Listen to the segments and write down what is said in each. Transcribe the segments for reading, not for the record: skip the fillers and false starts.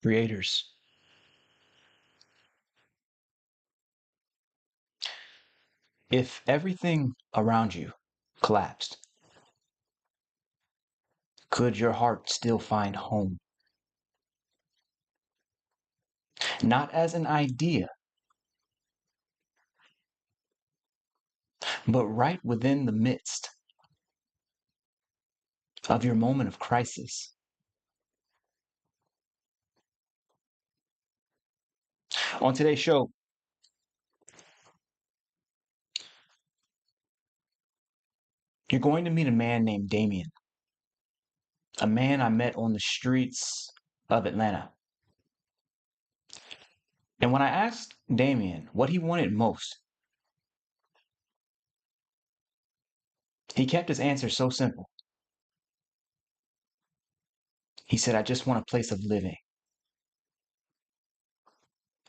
creators. If everything around you collapsed, could your heart still find home? Not as an idea, but right within the midst of your moment of crisis. On today's show, you're going to meet a man named Damien, a man I met on the streets of Atlanta. And when I asked Damien what he wanted most, he kept his answer so simple. He said, I just want a place of living,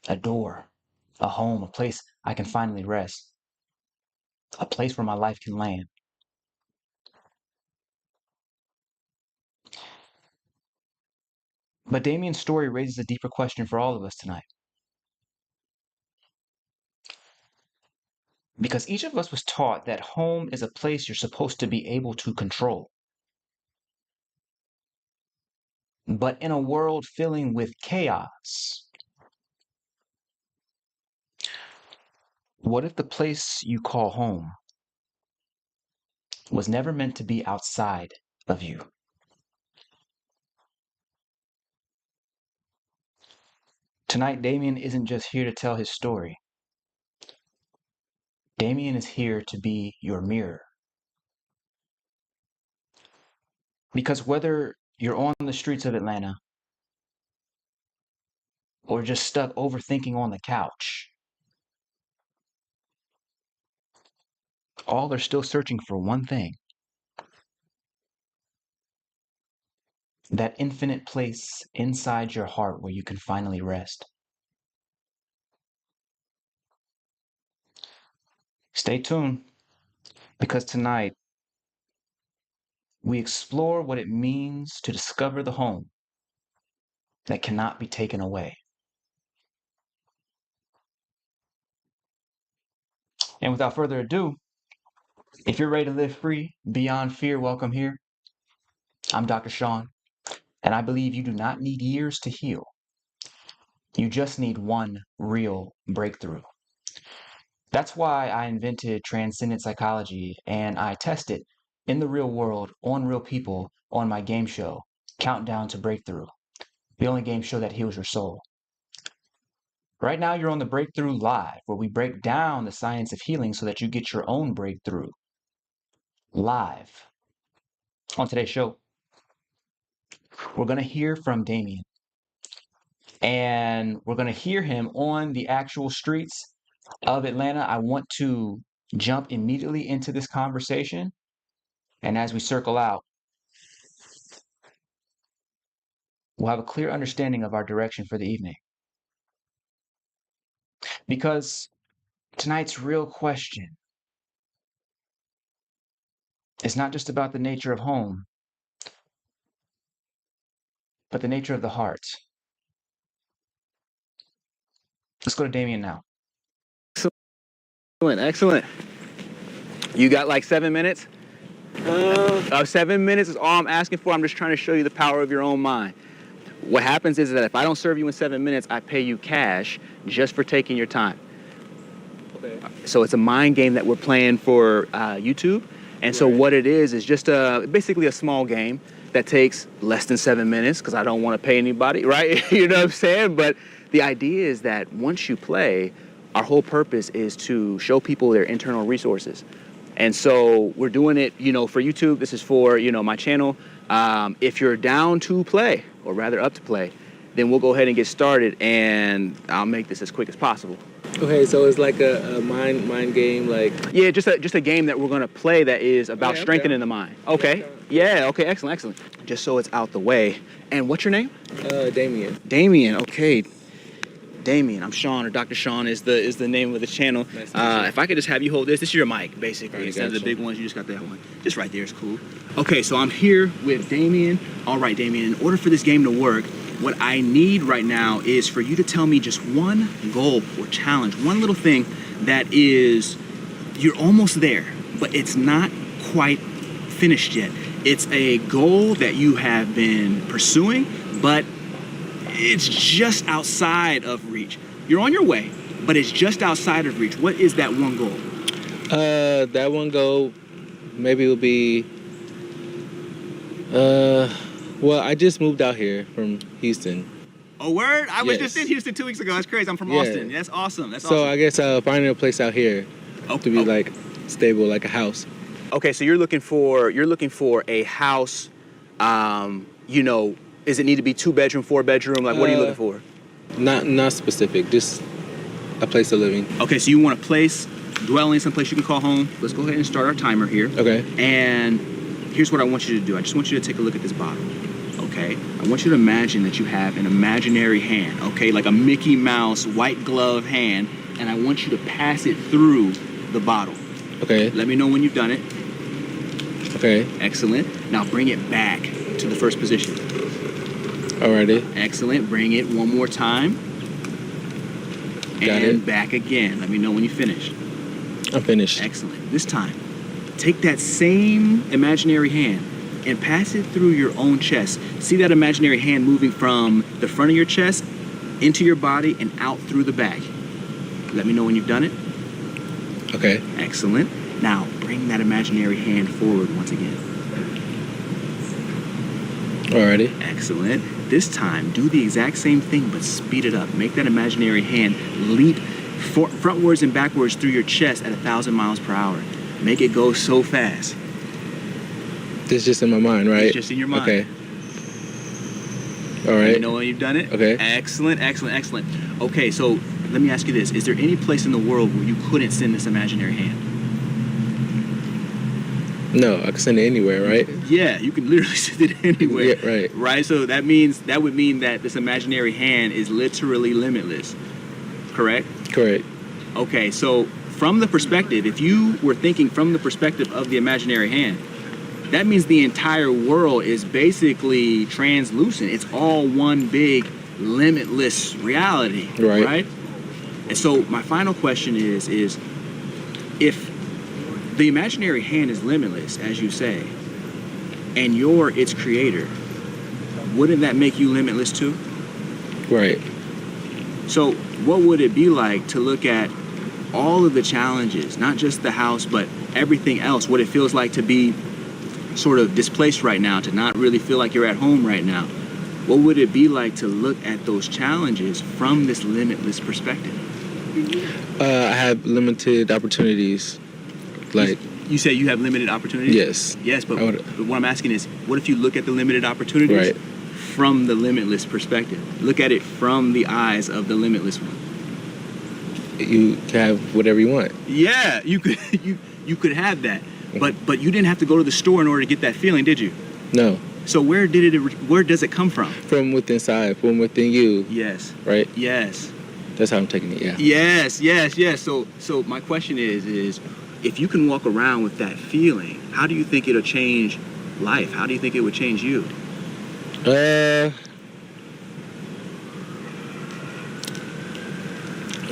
a door, a home, a place I can finally rest, a place where my life can land. But Damien's story raises a deeper question for all of us tonight. Because each of us was taught that home is a place you're supposed to be able to control. But in a world filling with chaos, what if the place you call home was never meant to be outside of you? Tonight, Damien isn't just here to tell his story. Damien is here to be your mirror. Because whether you're on the streets of Atlanta or just stuck overthinking on the couch, all are still searching for one thing: that infinite place inside your heart where you can finally rest. Stay tuned, because tonight we explore what it means to discover the home that cannot be taken away. And without further ado, if you're ready to live free, beyond fear, welcome here. I'm Dr. Shawn, and I believe you do not need years to heal. You just need one real breakthrough. That's why I invented Transcendent Psychology, and I test it in the real world, on real people, on my game show, Countdown to Breakthrough, the only game show that heals your soul. Right now, you're on the Breakthrough Live, where we break down the science of healing so that you get your own breakthrough. Live. On today's show, we're going to hear from Damien. And we're going to hear him on the actual streets of Atlanta. I want to jump immediately into this conversation. And as we circle out, we'll have a clear understanding of our direction for the evening. Because tonight's real question is not just about the nature of home, but the nature of the heart. Let's go to Damien now. Excellent. You got like 7 minutes? 7 minutes is all I'm asking for. I'm just trying to show you the power of your own mind. What happens is that if I don't serve you in 7 minutes, I pay you cash just for taking your time. Okay. So it's a mind game that we're playing for YouTube. And so what it is just basically a small game that takes less than 7 minutes, because I don't want to pay anybody, right? You know what I'm saying? But the idea is that once you play, our whole purpose is to show people their internal resources. And so we're doing it, for YouTube. This is for, my channel. If you're down to play, or rather up to play, then we'll go ahead and get started, and I'll make this as quick as possible. Okay, so it's like a mind game, like... Yeah, just a game that we're going to play that is about strengthening the mind. Okay. Yeah, okay, excellent. Just so it's out the way. And what's your name? Damien. Damien, okay. Damien, I'm Shawn, or Dr. Shawn is the name of the channel. Nice to meet you. If I could just have you hold this is your mic, basically. Right, Instead of the gotcha. big ones, you just got that one. Just right there is cool. Okay, so I'm here with Damien. All right, Damien, in order for this game to work, what I need right now is for you to tell me just one goal or challenge, one little thing that is, you're almost there, but it's not quite finished yet. It's a goal that you have been pursuing, but it's just outside of reach. You're on your way, but it's just outside of reach. What is that one goal? That one goal maybe will be, well, I just moved out here from Houston. Oh, word? I was Yes. just in Houston 2 weeks ago. That's crazy. I'm from Yeah. Austin. That's awesome. That's So awesome. I guess finding a place out here to be like stable, like a house. Okay, so you're looking for a house. You know, does it need to be 2-bedroom, 4-bedroom? Like, what are you looking for? Not specific, just a place of living. Okay, so you want a place, dwelling, someplace you can call home. Let's go ahead and start our timer here. Okay. And here's what I want you to do. I just want you to take a look at this bottle. Okay, I want you to imagine that you have an imaginary hand. Okay, like a Mickey Mouse white glove hand, and I want you to pass it through the bottle. Okay. Let me know when you've done it. Okay. Excellent. Now bring it back to the first position. Alrighty. Excellent. Bring it one more time. Got and it. back again. Let me know when you finish. I'm finished. Excellent. This time, take that same imaginary hand and pass it through your own chest. See that imaginary hand moving from the front of your chest into your body and out through the back. Let me know when you've done it. Okay. Excellent. Now, bring that imaginary hand forward once again. Alrighty. Excellent. This time, do the exact same thing, but speed it up. Make that imaginary hand leap frontwards and backwards through your chest at 1,000 miles per hour. Make it go so fast. This is just in my mind, right? It's just in your mind. Okay. All Let me right. know when you've done it. Okay. Excellent, excellent, excellent. Okay, so let me ask you this. Is there any place in the world where you couldn't send this imaginary hand? No, I can send it anywhere, right? Yeah, you can literally send it anywhere. Yeah, right. Right, so that would mean that this imaginary hand is literally limitless, correct? Correct. Okay, so from the perspective, if you were thinking from the perspective of the imaginary hand, that means the entire world is basically translucent. It's all one big limitless reality, Right. And so my final question is if the imaginary hand is limitless, as you say, and you're its creator, wouldn't that make you limitless too? Right. So what would it be like to look at all of the challenges, not just the house, but everything else, what it feels like to be sort of displaced right now, to not really feel like you're at home right now? What would it be like to look at those challenges from this limitless perspective? I have limited opportunities. Like, You say you have limited opportunities? yes. Yes, but I what I'm asking is, what if you look at the limited opportunities Right. from the limitless perspective? Look at it from the eyes of the limitless one. You can have whatever you want. Yeah, you could you could have that, but you didn't have to go to the store in order to get that feeling, did you? No. So where does it come from? From within inside, from within you, Yes, right? yes, That's how I'm taking it, yeah. yes. So my question is if you can walk around with that feeling, how do you think it'll change life? How do you think it would change you?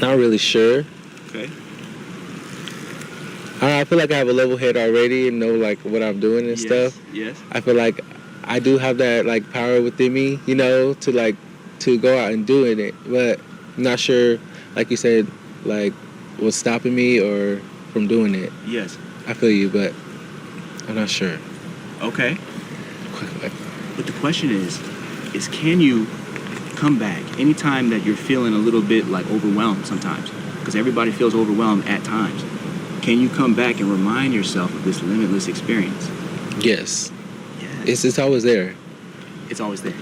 Not really sure. Okay. I feel like I have a level head already and know like what I'm doing and stuff. Yes. I feel like I do have that like power within me, you know, to go out and doing it. But I'm not sure, like you said, like what's stopping me or from doing it. Yes. I feel you, but I'm not sure. Okay. But the question is can you come back anytime that you're feeling a little bit like overwhelmed sometimes? Because everybody feels overwhelmed at times. Can you come back and remind yourself of this limitless experience? Yes. Yes. It's always there. It's always there.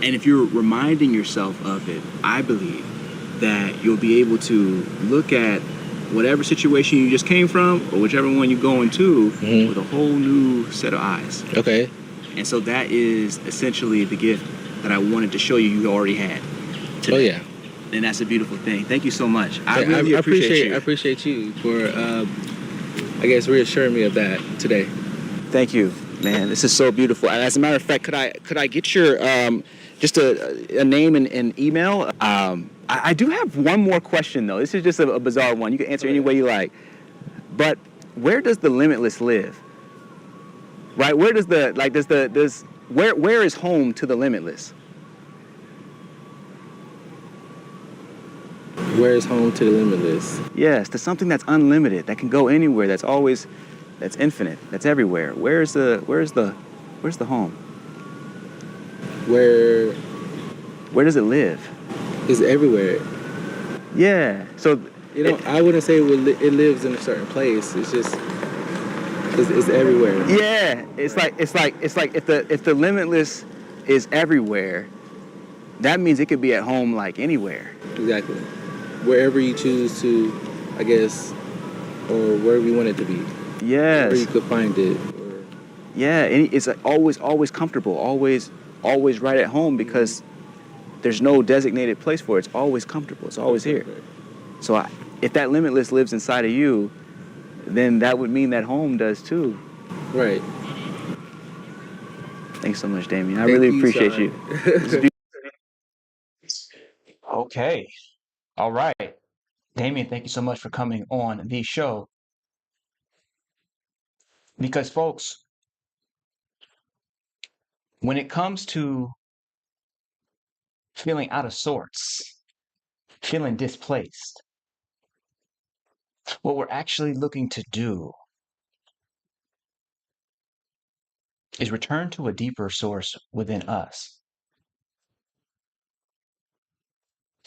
And if you're reminding yourself of it, I believe that you'll be able to look at whatever situation you just came from or whichever one you're going to with a whole new set of eyes. Okay. And so that is essentially the gift that I wanted to show you already had today. Oh yeah. And that's a beautiful thing. Thank you so much. I really appreciate you. I appreciate you for, I guess, reassuring me of that today. Thank you, man. This is so beautiful. And as a matter of fact, could I get your just a name and email. I do have one more question though. This is just a bizarre one. You can answer any way you like. But where does the limitless live? Right? Where does where is home to the limitless? Where is home to the limitless? Yes, to something that's unlimited, that can go anywhere, that's infinite, that's everywhere. Where's the home? Where does it live? It's everywhere. Yeah. So I wouldn't say it lives in a certain place. It's just it's everywhere. Yeah, it's like if the limitless is everywhere, that means it could be at home like anywhere. Exactly. Wherever you choose to, I guess, or wherever you want it to be. Yes. Where you could find it. Yeah, and it's like always comfortable, always right at home because there's no designated place for it. It's always comfortable. It's always here. So if that limitless lives inside of you, then that would mean that home does too. Right. Thanks so much, Damien. I really appreciate you. Okay. All right. Damien, thank you so much for coming on the show. Because, folks, when it comes to feeling out of sorts, feeling displaced, what we're actually looking to do is return to a deeper source within us.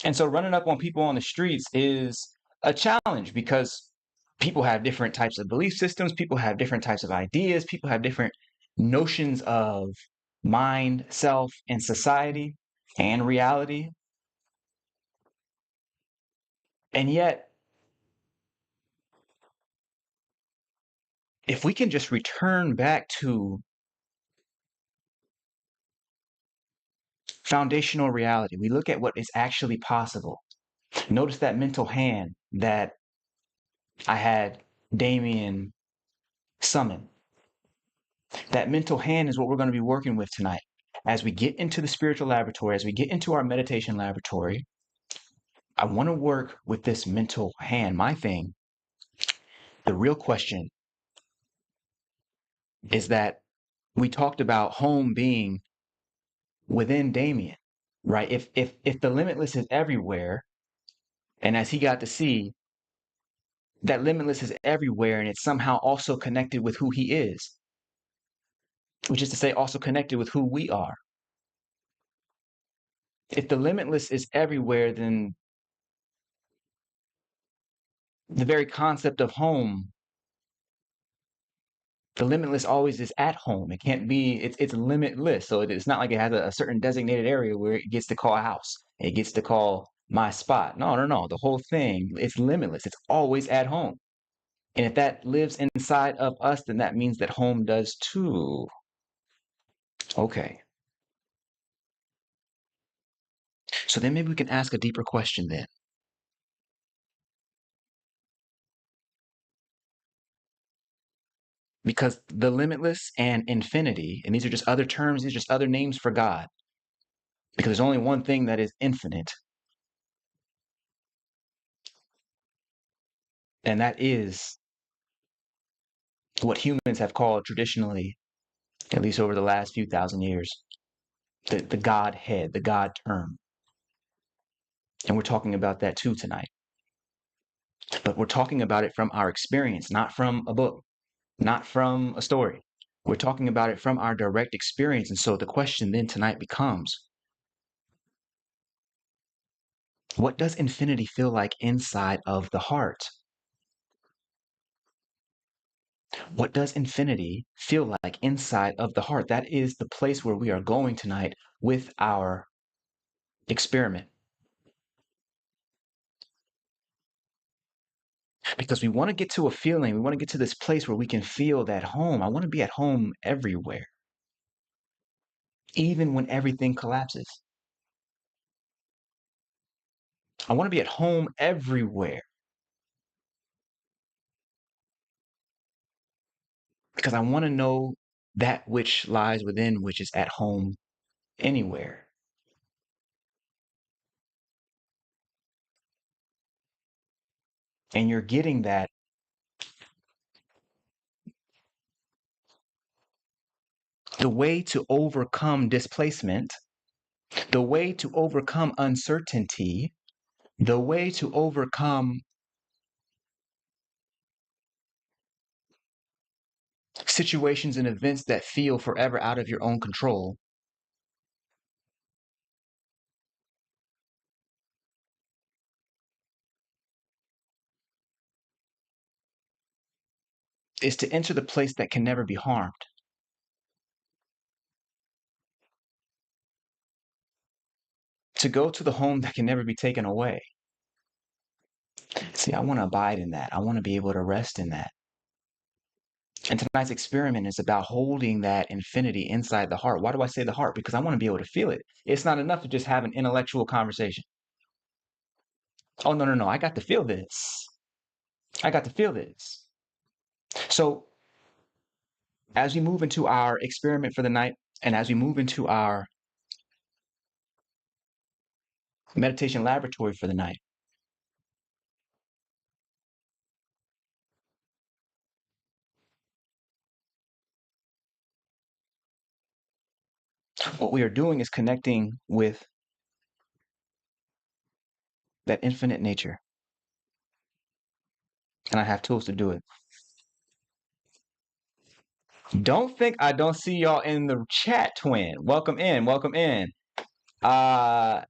And so running up on people on the streets is a challenge because people have different types of belief systems, people have different types of ideas, people have different notions of mind, self, and society and reality. And yet, if we can just return back to foundational reality, we look at what is actually possible. Notice that mental hand that I had Damien summon. That mental hand is what we're going to be working with tonight. As we get into the spiritual laboratory, as we get into our meditation laboratory, I want to work with this mental hand. My thing, the real question is that we talked about home being within Damien, right? If the limitless is everywhere, and as he got to see, that limitless is everywhere and it's somehow also connected with who he is, which is to say, also connected with who we are. If the limitless is everywhere, then the very concept of home, the limitless always is at home. It can't be, it's limitless. So it's not like it has a certain designated area where it gets to call a house. It gets to call my spot. No. The whole thing, it's limitless. It's always at home. And if that lives inside of us, then that means that home does too. Okay. So then maybe we can ask a deeper question then. Because the limitless and infinity, and these are just other terms, these are just other names for God. Because there's only one thing that is infinite, and that is what humans have called traditionally, at least over the last few thousand years, the Godhead, the God term. And we're talking about that too tonight. But we're talking about it from our experience, not from a book, not from a story. We're talking about it from our direct experience. And so the question then tonight becomes, what does infinity feel like inside of the heart? What does infinity feel like inside of the heart? That is the place where we are going tonight with our experiment. Because we want to get to a feeling, we want to get to this place where we can feel that home. I want to be at home everywhere, even when everything collapses. I want to be at home everywhere because I want to know that which lies within, which is at home anywhere. and you're getting that, the way to overcome displacement, the way to overcome uncertainty, the way to overcome situations and events that feel forever out of your own control is to enter the place that can never be harmed, to go to the home that can never be taken away. See, I want to abide in that. I want to be able to rest in that. And tonight's experiment is about holding that infinity inside the heart. Why do I say the heart? Because I want to be able to feel it. It's not enough to just have an intellectual conversation. Oh, no, no, no. I got to feel this. I got to feel this. So, as we move into our experiment for the night, and as we move into our meditation laboratory for the night, what we are doing is connecting with that infinite nature. And I have tools to do it. Don't think I don't see y'all in the chat, twin. Welcome in. Welcome in. Uh,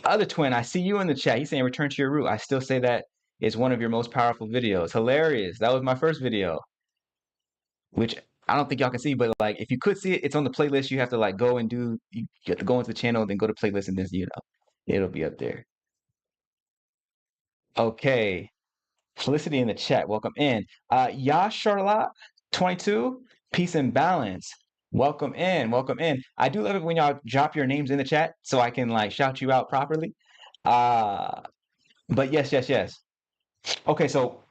Other twin, I see you in the chat. He's saying return to your root. I still say that is one of your most powerful videos. Hilarious. That was my first video, which I don't think y'all can see, but like if you could see it, it's on the playlist. You have to like go and do, you have to go into the channel, then go to playlist, and then, it'll be up there. Okay. Felicity in the chat. Welcome in. Charlotte 22, peace and balance. Welcome in. Welcome in. I do love it when y'all drop your names in the chat so I can like shout you out properly. Uh, but yes, yes, yes. Okay, so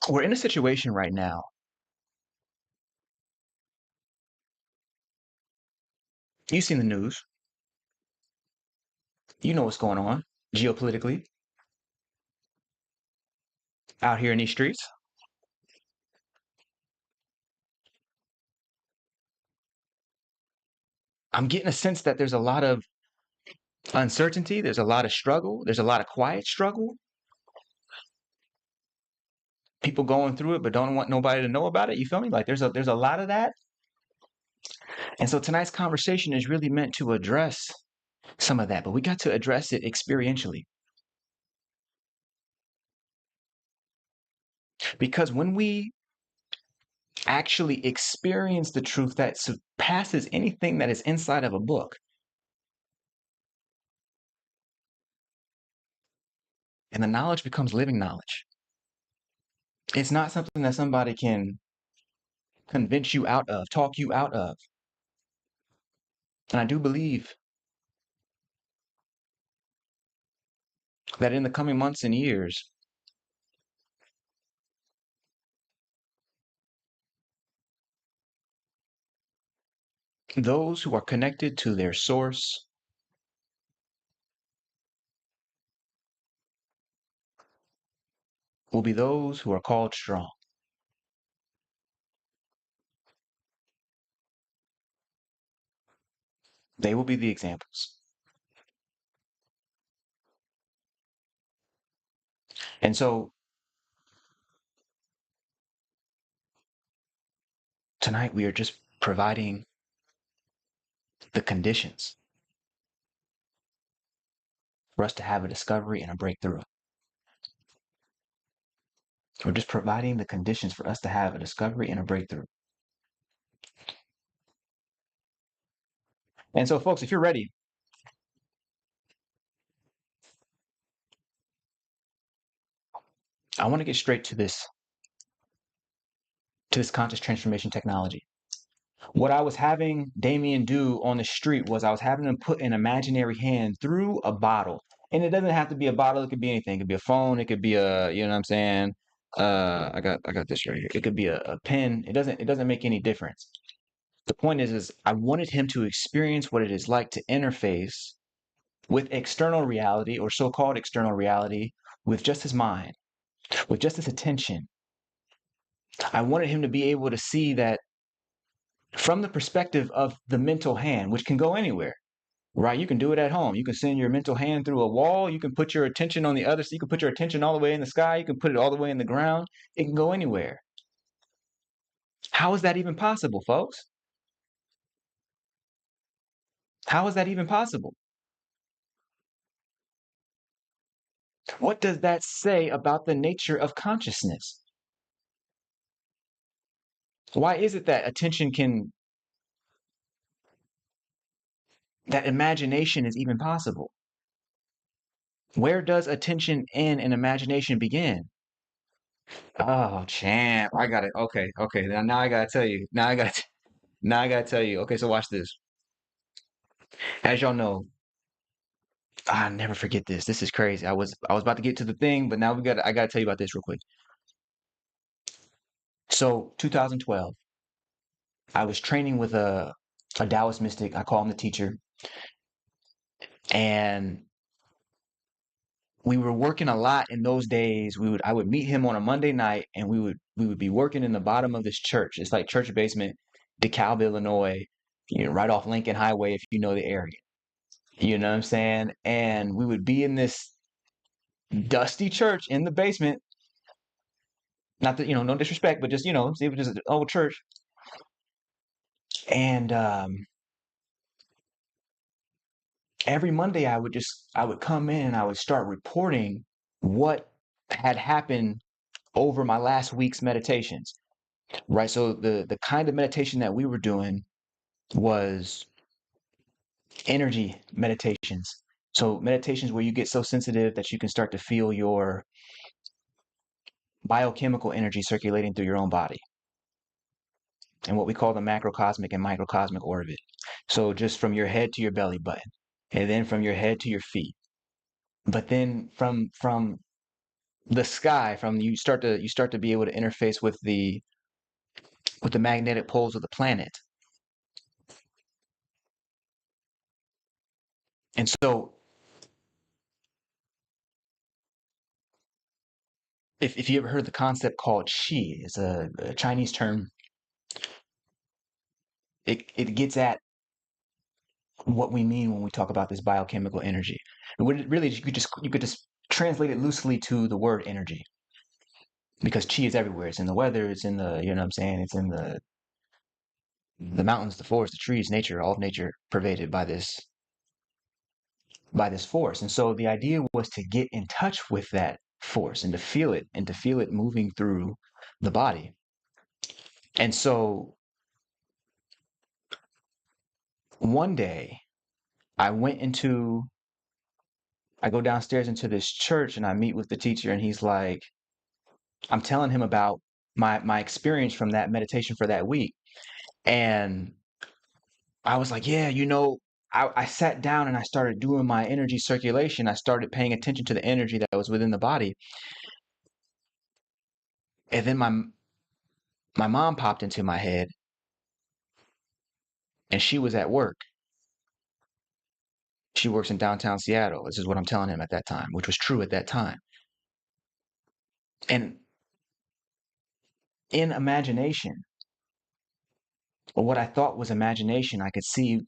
we're in a situation right now. You've seen the news. You know what's going on geopolitically out here in these streets. I'm getting a sense that there's a lot of uncertainty, there's a lot of struggle, there's a lot of quiet struggle. People going through it but don't want nobody to know about it. You feel me? Like there's a lot of that. And so tonight's conversation is really meant to address some of that, but we got to address it experientially. Because when we actually experience the truth that surpasses anything that is inside of a book, and the knowledge becomes living knowledge. It's not something that somebody can convince you out of, talk you out of. And I do believe that in the coming months and years, those who are connected to their source will be those who are called strong. They will be the examples. And so tonight we are just providing the conditions for us to have a discovery and a breakthrough. We're just providing the conditions for us to have a discovery and a breakthrough. And so, folks, if you're ready, I want to get straight to this conscious transformation technology. What I was having Damien do on the street was I was having him put an imaginary hand through a bottle. And it doesn't have to be a bottle, it could be anything. It could be a phone, it could be a, you know what I'm saying? I got this right here. It could be a pen. It doesn't make any difference. The point is I wanted him to experience what it is like to interface with external reality or so-called external reality with just his mind, with just his attention. I wanted him to be able to see that from the perspective of the mental hand, which can go anywhere, right? You can do it at home. You can send your mental hand through a wall. You can put your attention on the other. You can put your attention all the way in the sky. You can put it all the way in the ground. It can go anywhere. How is that even possible, folks? How is that even possible? What does that say about the nature of consciousness? Why is it that that imagination is even possible? Where does attention end and imagination begin? Oh, champ, I got it. Okay, okay. Now I gotta tell you. Now I gotta tell you. Okay, so watch this. As y'all know, I never forget this. This is crazy. I was about to get to the thing, but now I gotta tell you about this real quick. So 2012, I was training with a Taoist mystic. I call him the teacher, and we were working a lot in those days. I would meet him on a Monday night, and we would be working in the bottom of this church. It's like church basement, DeKalb, Illinois, right off Lincoln Highway if you know the area. You know what I'm saying? And we would be in this dusty church in the basement. Not that, no disrespect, but just, it was just an old church. And every Monday I would come in and I would start reporting what had happened over my last week's meditations. Right. So the kind of meditation that we were doing was energy meditations. So meditations where you get so sensitive that you can start to feel your biochemical energy circulating through your own body and what we call the macrocosmic and microcosmic orbit. So just from your head to your belly button, and then from your head to your feet. But then from the sky, from you start to be able to interface with the magnetic poles of the planet. And so if you ever heard the concept called qi, it's a Chinese term. It gets at what we mean when we talk about this biochemical energy. And what it really you could just translate it loosely to the word energy because chi is everywhere. It's in the weather. It's in the what I'm saying. It's in the mountains, the forests, the trees, nature, all of nature pervaded by this force. And so the idea was to get in touch with that force and to feel it moving through the body. And so one day I went into I go downstairs into this church and I meet with the teacher and he's like, I'm telling him about my experience from that meditation for that week. And I was like, yeah, I sat down and I started doing my energy circulation. I started paying attention to the energy that was within the body. And then my mom popped into my head and she was at work. She works in downtown Seattle. This is what I'm telling him at that time, which was true at that time. And in imagination, or what I thought was imagination, I could see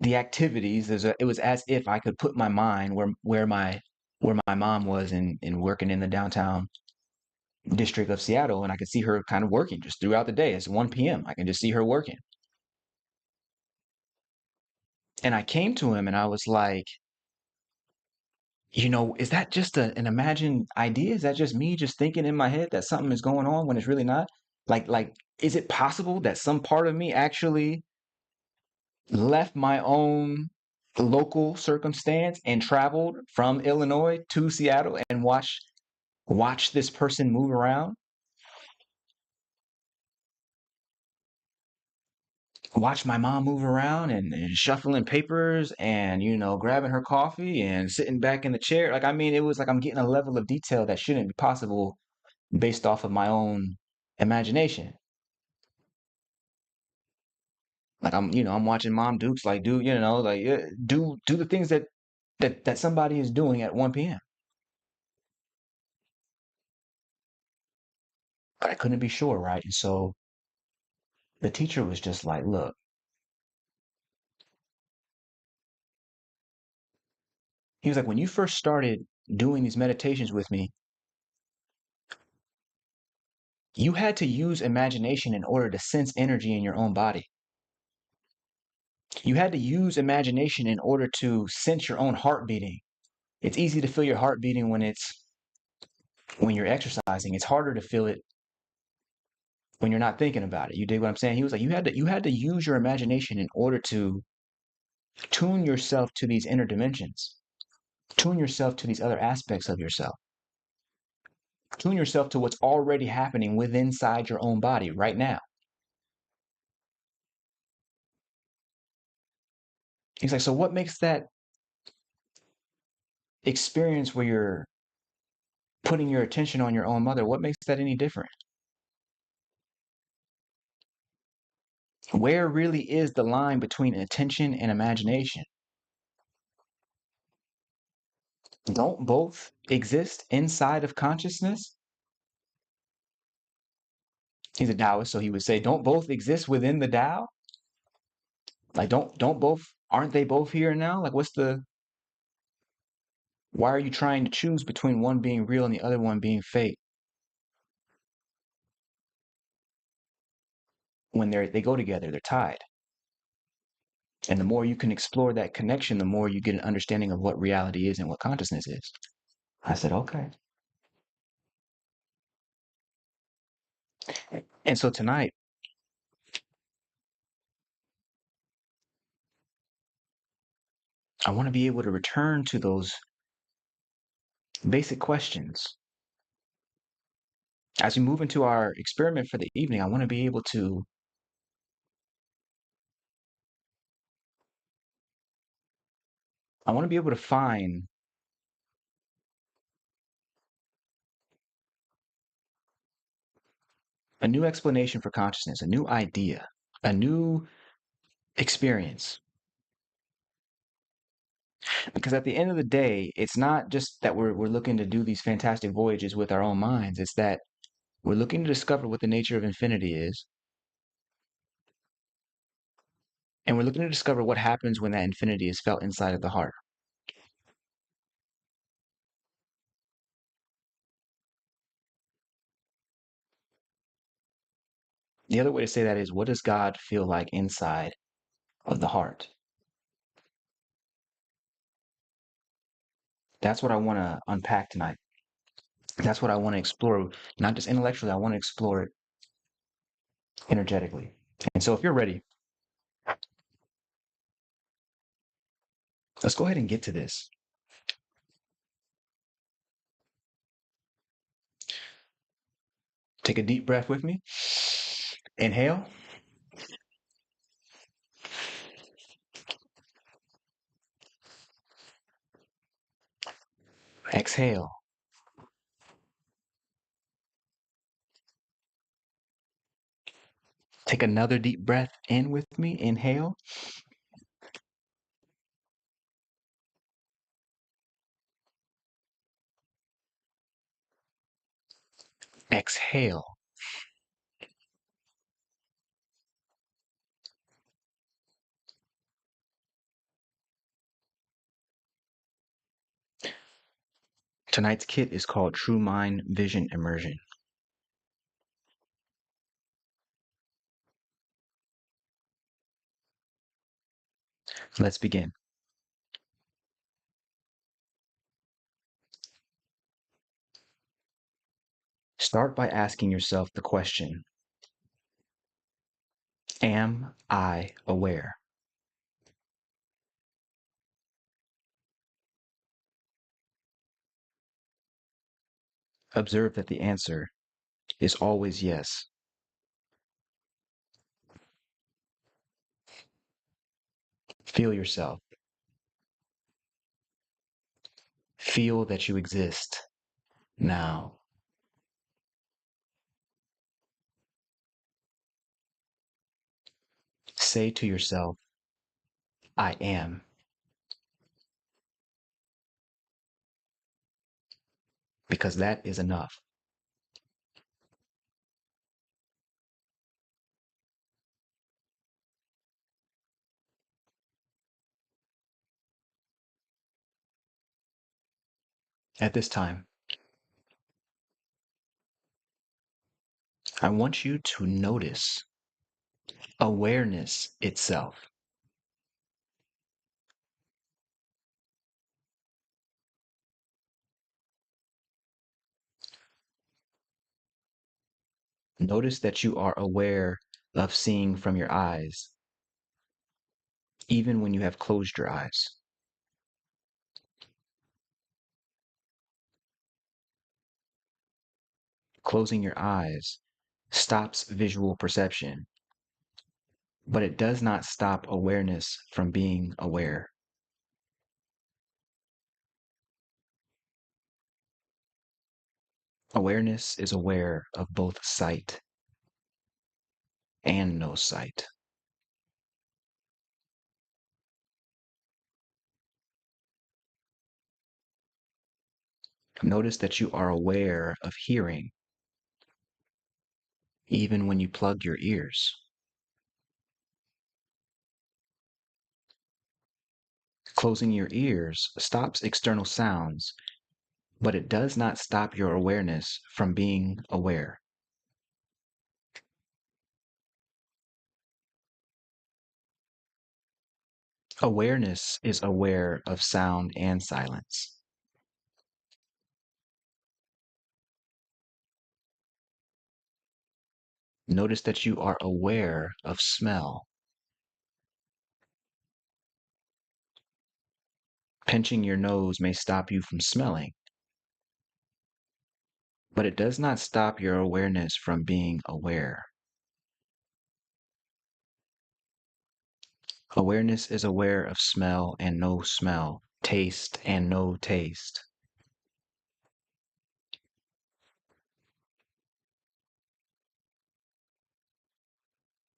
the activities. It was as if I could put my mind where my mom was in working in the downtown district of Seattle, and I could see her kind of working just throughout the day. It's 1 p.m. I can just see her working. And I came to him and I was like, is that just an imagined idea? Is that just me just thinking in my head that something is going on when it's really not? Is it possible that some part of me actually left my own local circumstance and traveled from Illinois to Seattle and watch this person move around, watch my mom move around and shuffling papers and grabbing her coffee and sitting back in the chair. Like I mean, it was like I'm getting a level of detail that shouldn't be possible based off of my own imagination. Like I'm watching Mom Dukes, like do the things that somebody is doing at 1 p.m. But I couldn't be sure, right? And so the teacher was just like, look, he was like, when you first started doing these meditations with me, you had to use imagination in order to sense energy in your own body. You had to use imagination in order to sense your own heart beating. It's easy to feel your heart beating when you're exercising. It's harder to feel it when you're not thinking about it. You dig what I'm saying? He was like, you had to use your imagination in order to tune yourself to these inner dimensions, tune yourself to these other aspects of yourself, tune yourself to what's already happening within inside your own body right now. He's like, so what makes that experience where you're putting your attention on your own mother, what makes that any different? Where really is the line between attention and imagination? Don't both exist inside of consciousness? He's a Taoist, so he would say, don't both exist within the Tao? Like, don't both, aren't they both here now? Like, why are you trying to choose between one being real and the other one being fake when they go together, they're tied? And the more you can explore that connection, the more you get an understanding of what reality is and what consciousness is. I said, okay. And so tonight, I want to be able to return to those basic questions. As we move into our experiment for the evening, I want to be able to find a new explanation for consciousness, a new idea, a new experience. Because at the end of the day, it's not just that we're looking to do these fantastic voyages with our own minds, it's that we're looking to discover what the nature of infinity is, and we're looking to discover what happens when that infinity is felt inside of the heart. The other way to say that is, what does God feel like inside of the heart? That's what I want to unpack tonight. That's what I want to explore, not just intellectually, I want to explore it energetically. And so if you're ready, let's go ahead and get to this. Take a deep breath with me. Inhale. Exhale. Take another deep breath in with me. Inhale. Exhale. Tonight's kit is called True Mind Vision Immersion. Let's begin. Start by asking yourself the question, am I aware? Observe that the answer is always yes. Feel yourself. Feel that you exist now. Say to yourself, I am. Because that is enough. At this time, I want you to notice awareness itself. Notice that you are aware of seeing from your eyes, even when you have closed your eyes. Closing your eyes stops visual perception, but it does not stop awareness from being aware. Awareness is aware of both sight and no sight. Notice that you are aware of hearing, even when you plug your ears. Closing your ears stops external sounds, but it does not stop your awareness from being aware. Awareness is aware of sound and silence. Notice that you are aware of smell. Pinching your nose may stop you from smelling, but it does not stop your awareness from being aware. Awareness is aware of smell and no smell, taste and no taste.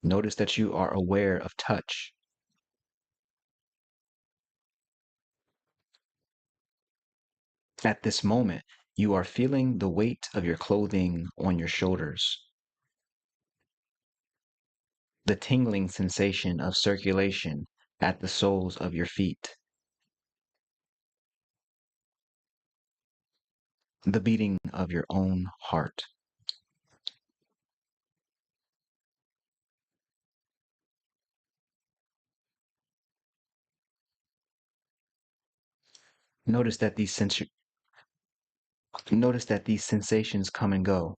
Notice that you are aware of touch. At this moment, you are feeling the weight of your clothing on your shoulders, the tingling sensation of circulation at the soles of your feet, the beating of your own heart. Notice that these sensations come and go.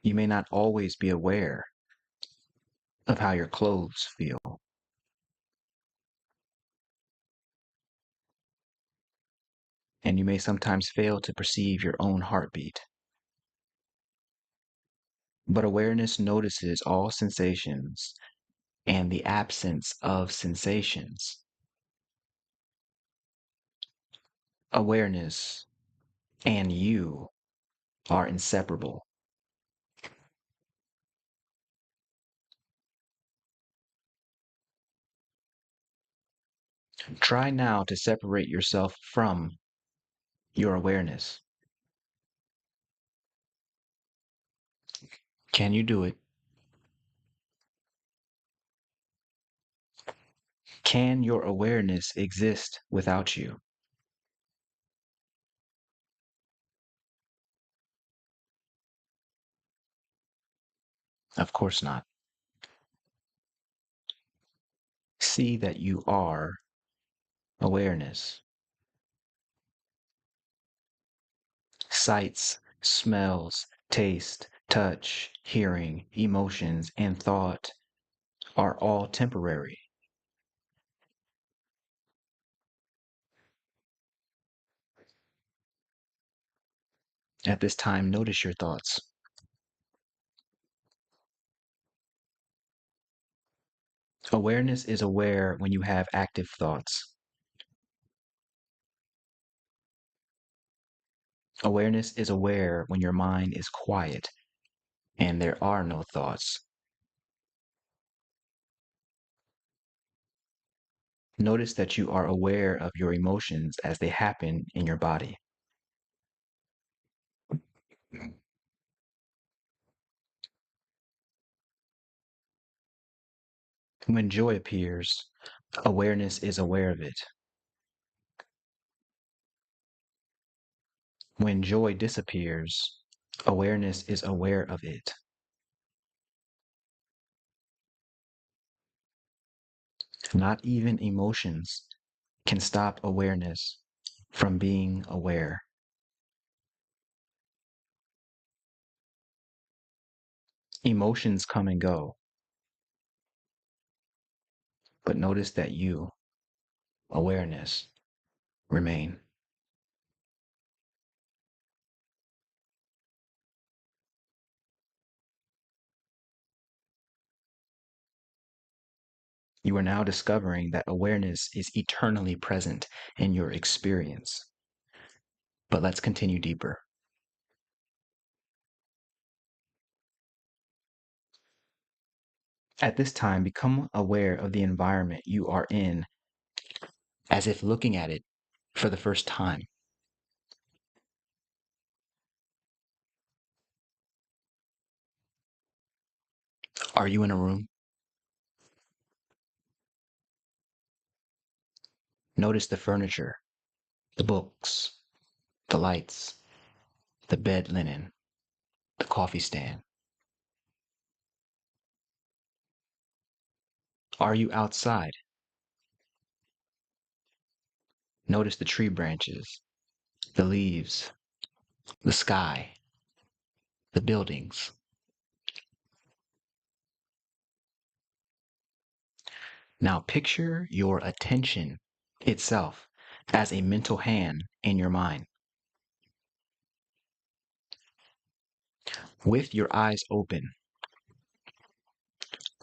You may not always be aware of how your clothes feel, and you may sometimes fail to perceive your own heartbeat. But awareness notices all sensations and the absence of sensations. Awareness and you are inseparable. Try now to separate yourself from your awareness. Can you do it? Can your awareness exist without you? Of course not. See that you are awareness. Sights, smells, taste, touch, hearing, emotions, and thought are all temporary. At this time, notice your thoughts. Awareness is aware when you have active thoughts. Awareness is aware when your mind is quiet and there are no thoughts. Notice that you are aware of your emotions as they happen in your body. When joy appears, awareness is aware of it. When joy disappears, awareness is aware of it. Not even emotions can stop awareness from being aware. Emotions come and go, but notice that you, awareness, remain. You are now discovering that awareness is eternally present in your experience. But let's continue deeper. At this time, become aware of the environment you are in as if looking at it for the first time. Are you in a room? Notice the furniture, the books, the lights, the bed linen, the coffee stand. Are you outside? Notice the tree branches, the leaves, the sky, the buildings. Now picture your attention itself as a mental hand in your mind. With your eyes open,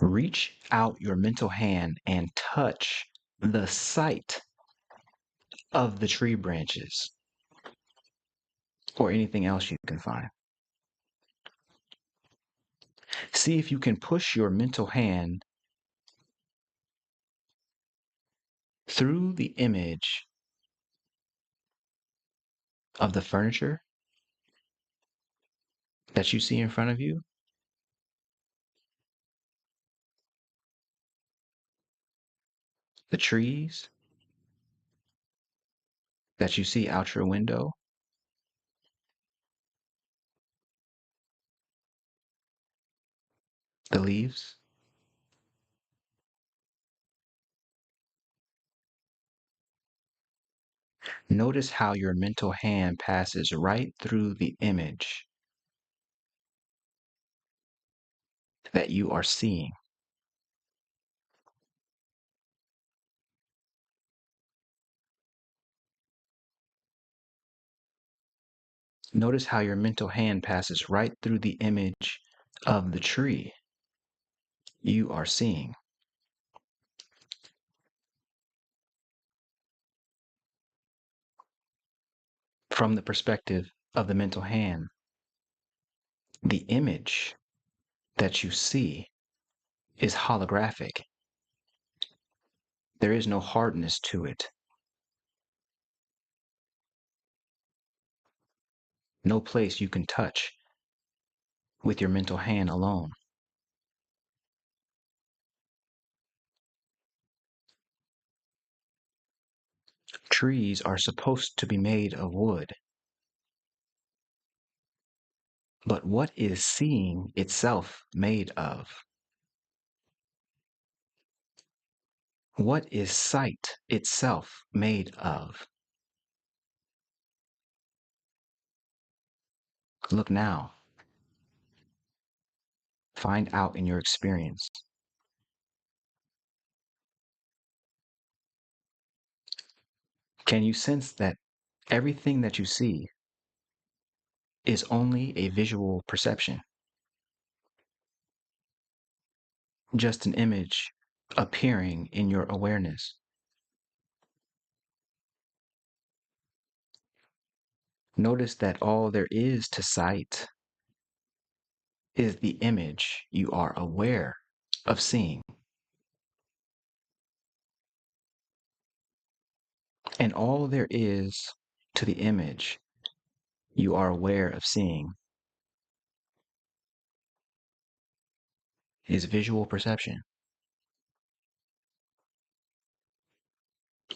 reach out your mental hand and touch the site of the tree branches or anything else you can find. See if you can push your mental hand through the image of the furniture that you see in front of you, the trees that you see out your window, the leaves. Notice how your mental hand passes right through the image that you are seeing. Notice how your mental hand passes right through the image of the tree you are seeing. From the perspective of the mental hand, the image that you see is holographic. There is no hardness to it, no place you can touch with your mental hand alone. Trees are supposed to be made of wood. But what is seeing itself made of? What is sight itself made of? Look now. Find out in your experience. Can you sense that everything that you see is only a visual perception? Just an image appearing in your awareness. Notice that all there is to sight is the image you are aware of seeing. And all there is to the image you are aware of seeing is visual perception.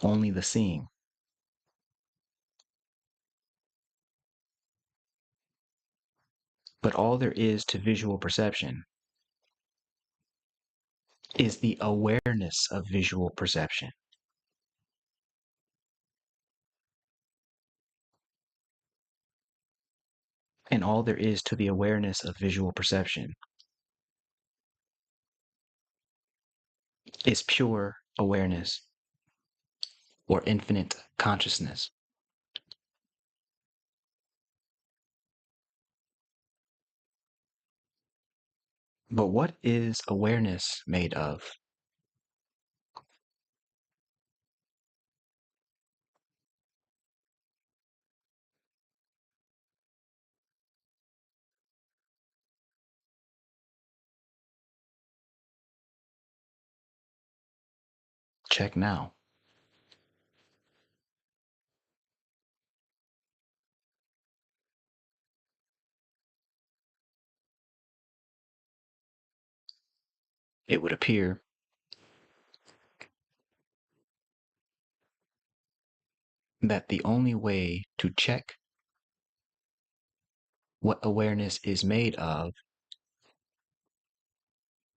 Only the seeing. But all there is to visual perception is the awareness of visual perception. And all there is to the awareness of visual perception is pure awareness or infinite consciousness. But what is awareness made of? Check now. It would appear that the only way to check what awareness is made of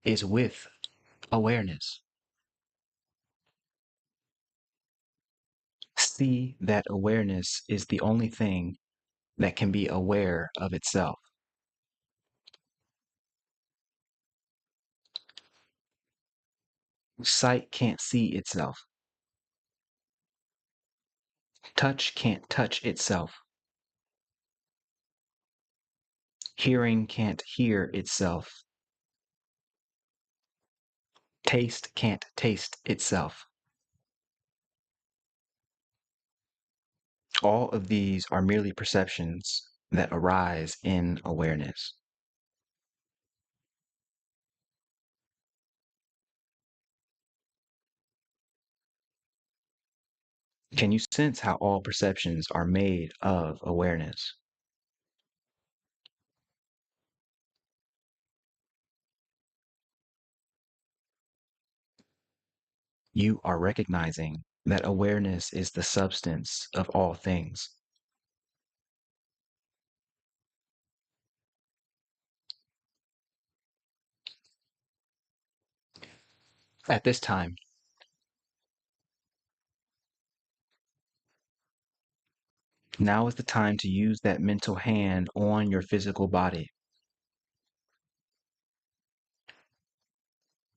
is with awareness. See that awareness is the only thing that can be aware of itself. Sight can't see itself. Touch can't touch itself. Hearing can't hear itself. Taste can't taste itself. All of these are merely perceptions that arise in awareness. Can you sense how all perceptions are made of awareness? You are recognizing that awareness is the substance of all things. At this time, now is the time to use that mental hand on your physical body.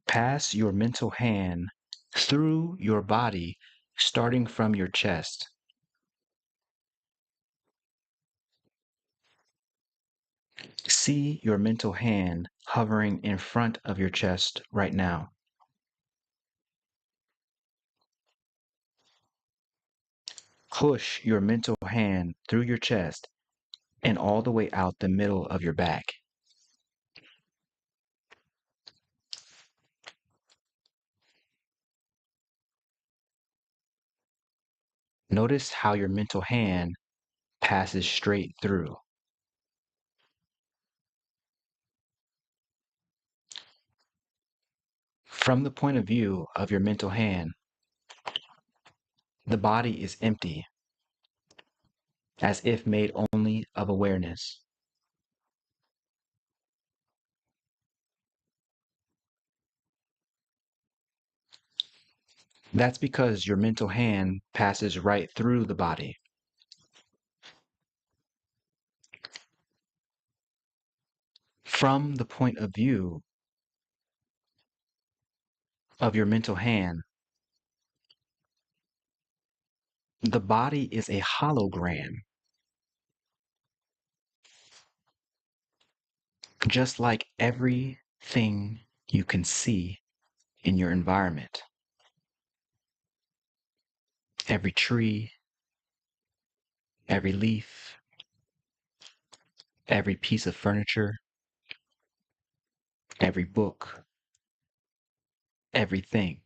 Pass your mental hand through your body, starting from your chest. See your mental hand hovering in front of your chest right now. Push your mental hand through your chest and all the way out the middle of your back. Notice how your mental hand passes straight through. From the point of view of your mental hand, the body is empty, as if made only of awareness. That's because your mental hand passes right through the body. From the point of view of your mental hand, the body is a hologram, just like everything you can see in your environment. Every tree, every leaf, every piece of furniture, every book, everything.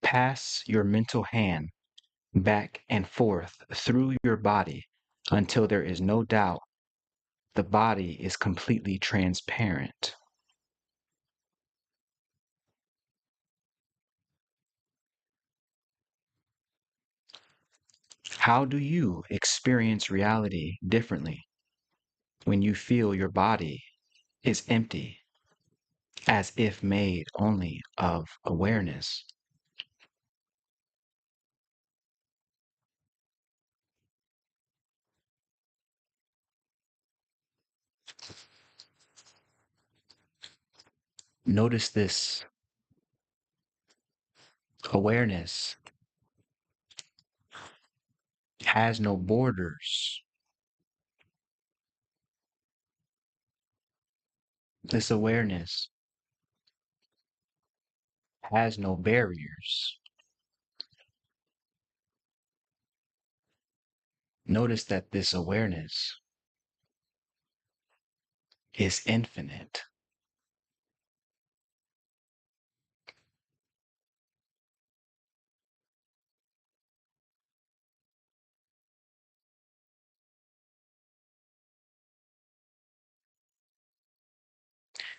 Pass your mental hand back and forth through your body until there is no doubt the body is completely transparent. How do you experience reality differently when you feel your body is empty, as if made only of awareness? Notice this awareness has no borders. This awareness has no barriers. Notice that this awareness is infinite.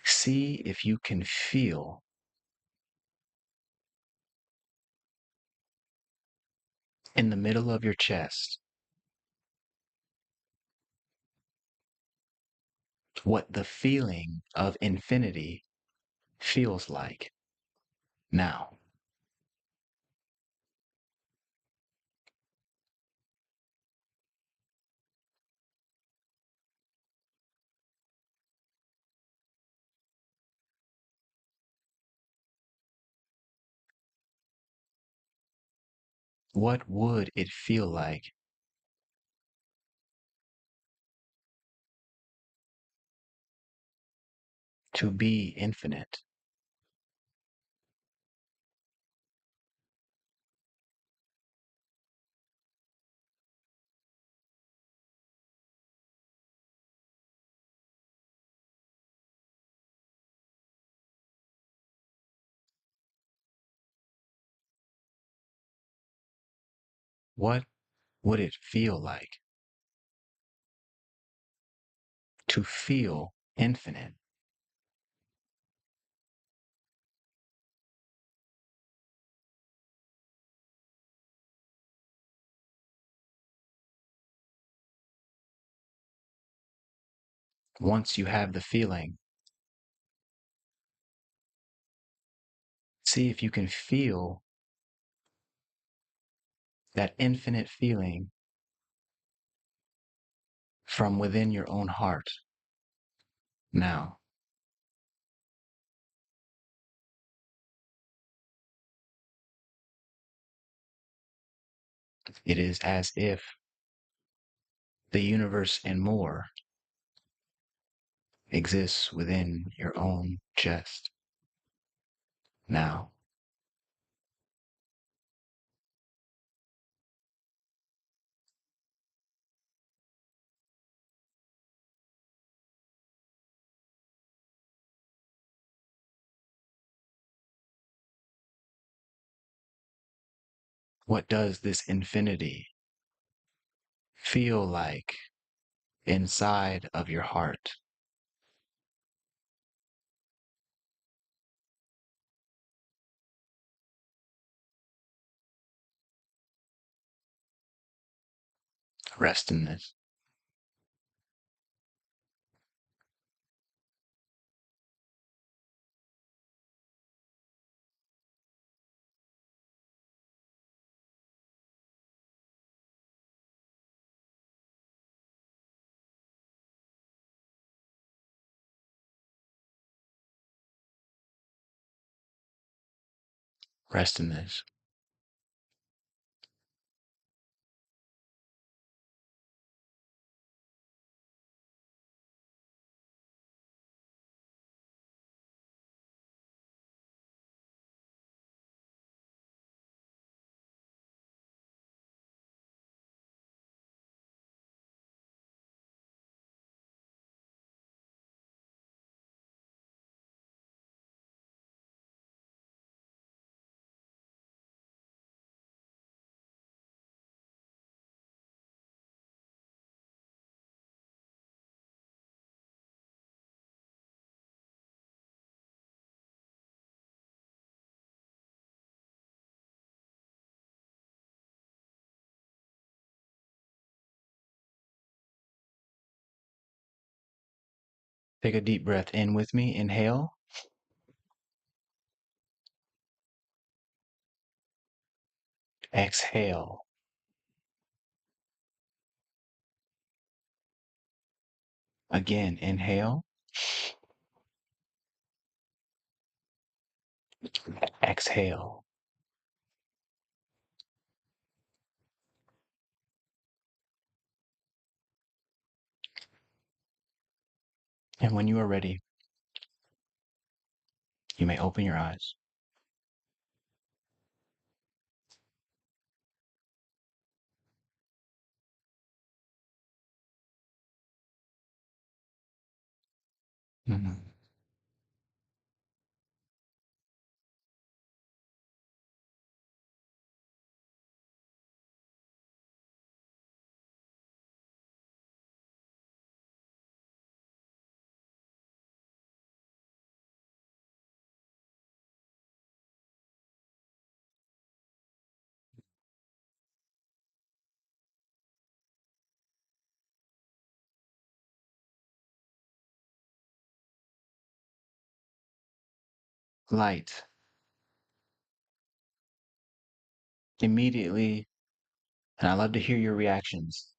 See if you can feel in the middle of your chest what the feeling of infinity feels like now. What would it feel like to be infinite? What would it feel like to feel infinite? Once you have the feeling, see if you can feel that infinite feeling from within your own heart now. It is as if the universe and more exists within your own chest now. What does this infinity feel like inside of your heart? Rest in this. Rest in this. Take a deep breath in with me. Inhale. Exhale. Again, inhale. Exhale. And when you are ready, you may open your eyes. Mhm. Light. Immediately, and I love to hear your reactions.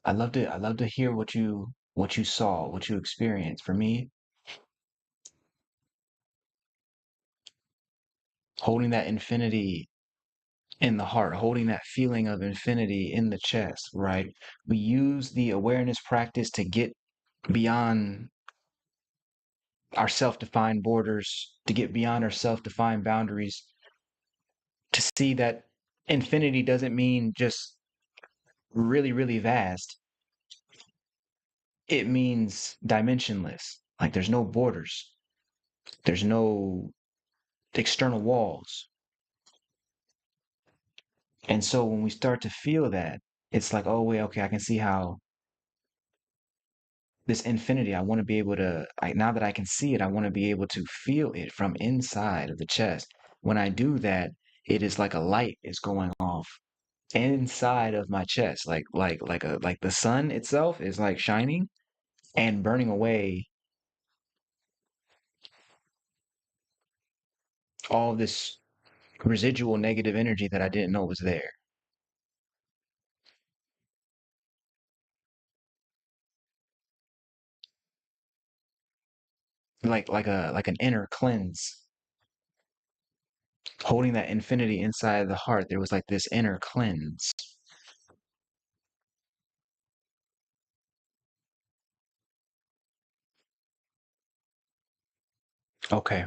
I love to hear what you saw, what you experienced. For me, holding that infinity in the heart, holding that feeling of infinity in the chest, right? We use the awareness practice to get beyond our self-defined borders, to get beyond our self-defined boundaries, to see that infinity doesn't mean just really, really vast. It means dimensionless. Like there's no borders. There's no external walls. And so when we start to feel that, it's like, oh, wait, okay, I can see how this infinity, I want to be able to, now that I can see it, I want to be able to feel it from inside of the chest. When I do that, it is like a light is going off inside of my chest, like the sun itself is like shining and burning away all this residual negative energy that I didn't know was there. Like an inner cleanse. Holding that infinity inside the heart, there was like this inner cleanse. Okay.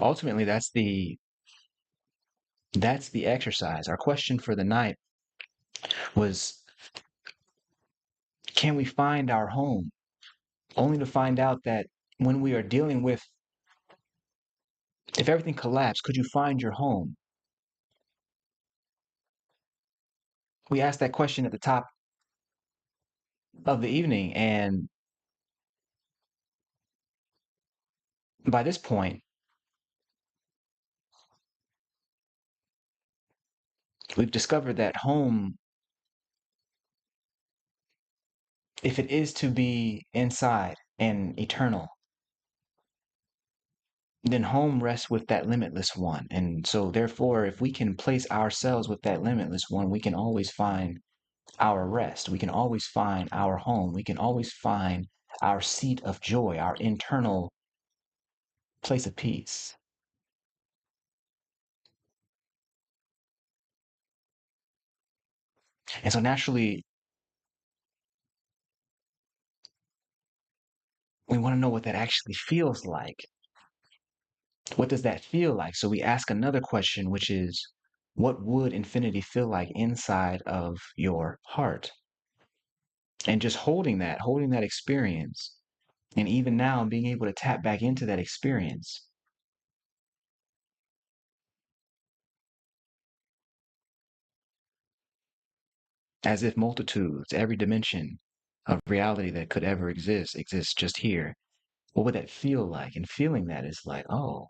Ultimately, that's the exercise. Our question for the night was, can we find our home? Only to find out that when we are dealing with, if everything collapsed, could you find your home? We asked that question at the top of the evening, and by this point, we've discovered that home, if it is to be inside and eternal, then home rests with that limitless one. And so, therefore, if we can place ourselves with that limitless one, we can always find our rest. We can always find our home. We can always find our seat of joy, our internal place of peace. And so, naturally, we want to know what that actually feels like. What does that feel like? So, we ask another question, which is, what would infinity feel like inside of your heart? And just holding that experience, and even now being able to tap back into that experience. as if multitudes, every dimension of reality that could ever exist, exists just here. What would that feel like? And feeling that is like, oh,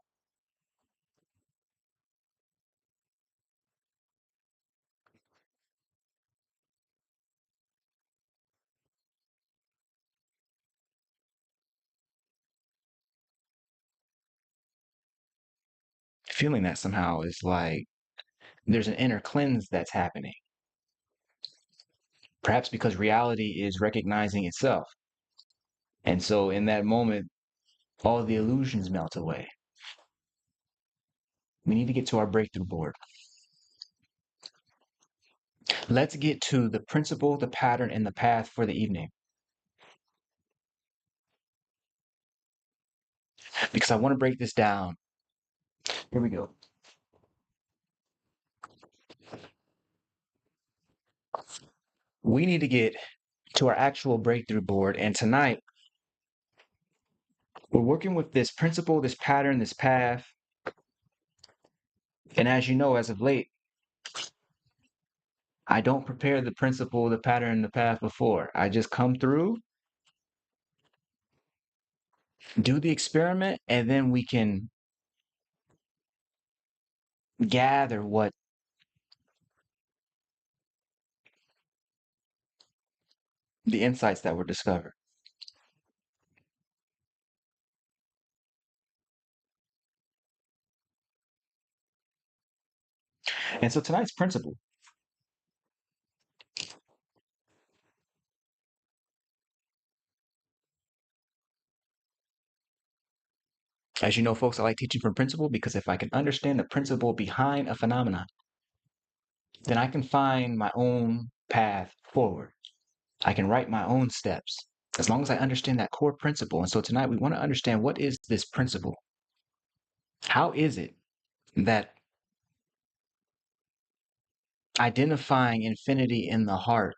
feeling that somehow is like there's an inner cleanse that's happening. Perhaps because reality is recognizing itself. And so in that moment, all the illusions melt away. We need to get to our breakthrough board. Let's get to the principle, the pattern, and the path for the evening. Because I want to break this down. Here we go. We need to get to our actual breakthrough board. And tonight, we're working with this principle, this pattern, this path. And as you know, as of late, I don't prepare the principle, the pattern, the path before. I just come through, do the experiment, and then we can gather what the insights that were discovered. And so tonight's principle, as you know, folks, I like teaching from principle because if I can understand the principle behind a phenomenon, then I can find my own path forward. I can write my own steps as long as I understand that core principle. And so tonight we want to understand, what is this principle? How is it that identifying infinity in the heart,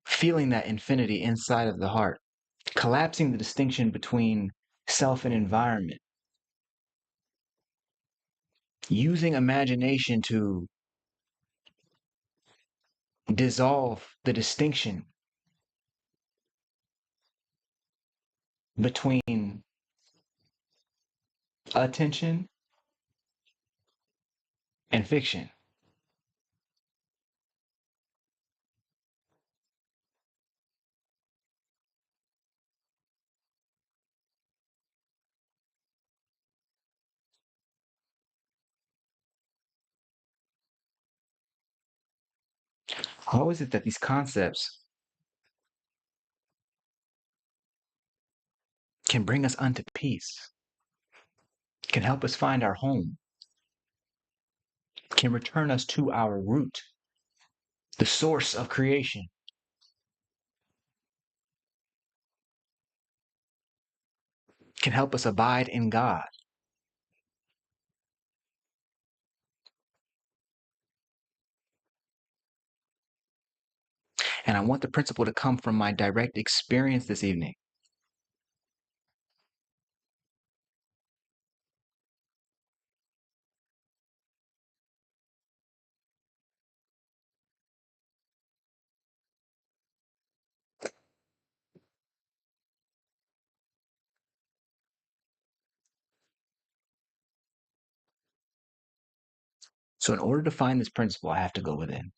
feeling that infinity inside of the heart, collapsing the distinction between self and environment, using imagination to dissolve the distinction between attention and fiction. How is it that these concepts can bring us unto peace, can help us find our home, can return us to our root, the source of creation, can help us abide in God? And I want the principle to come from my direct experience this evening. So, in order to find this principle, I have to go within.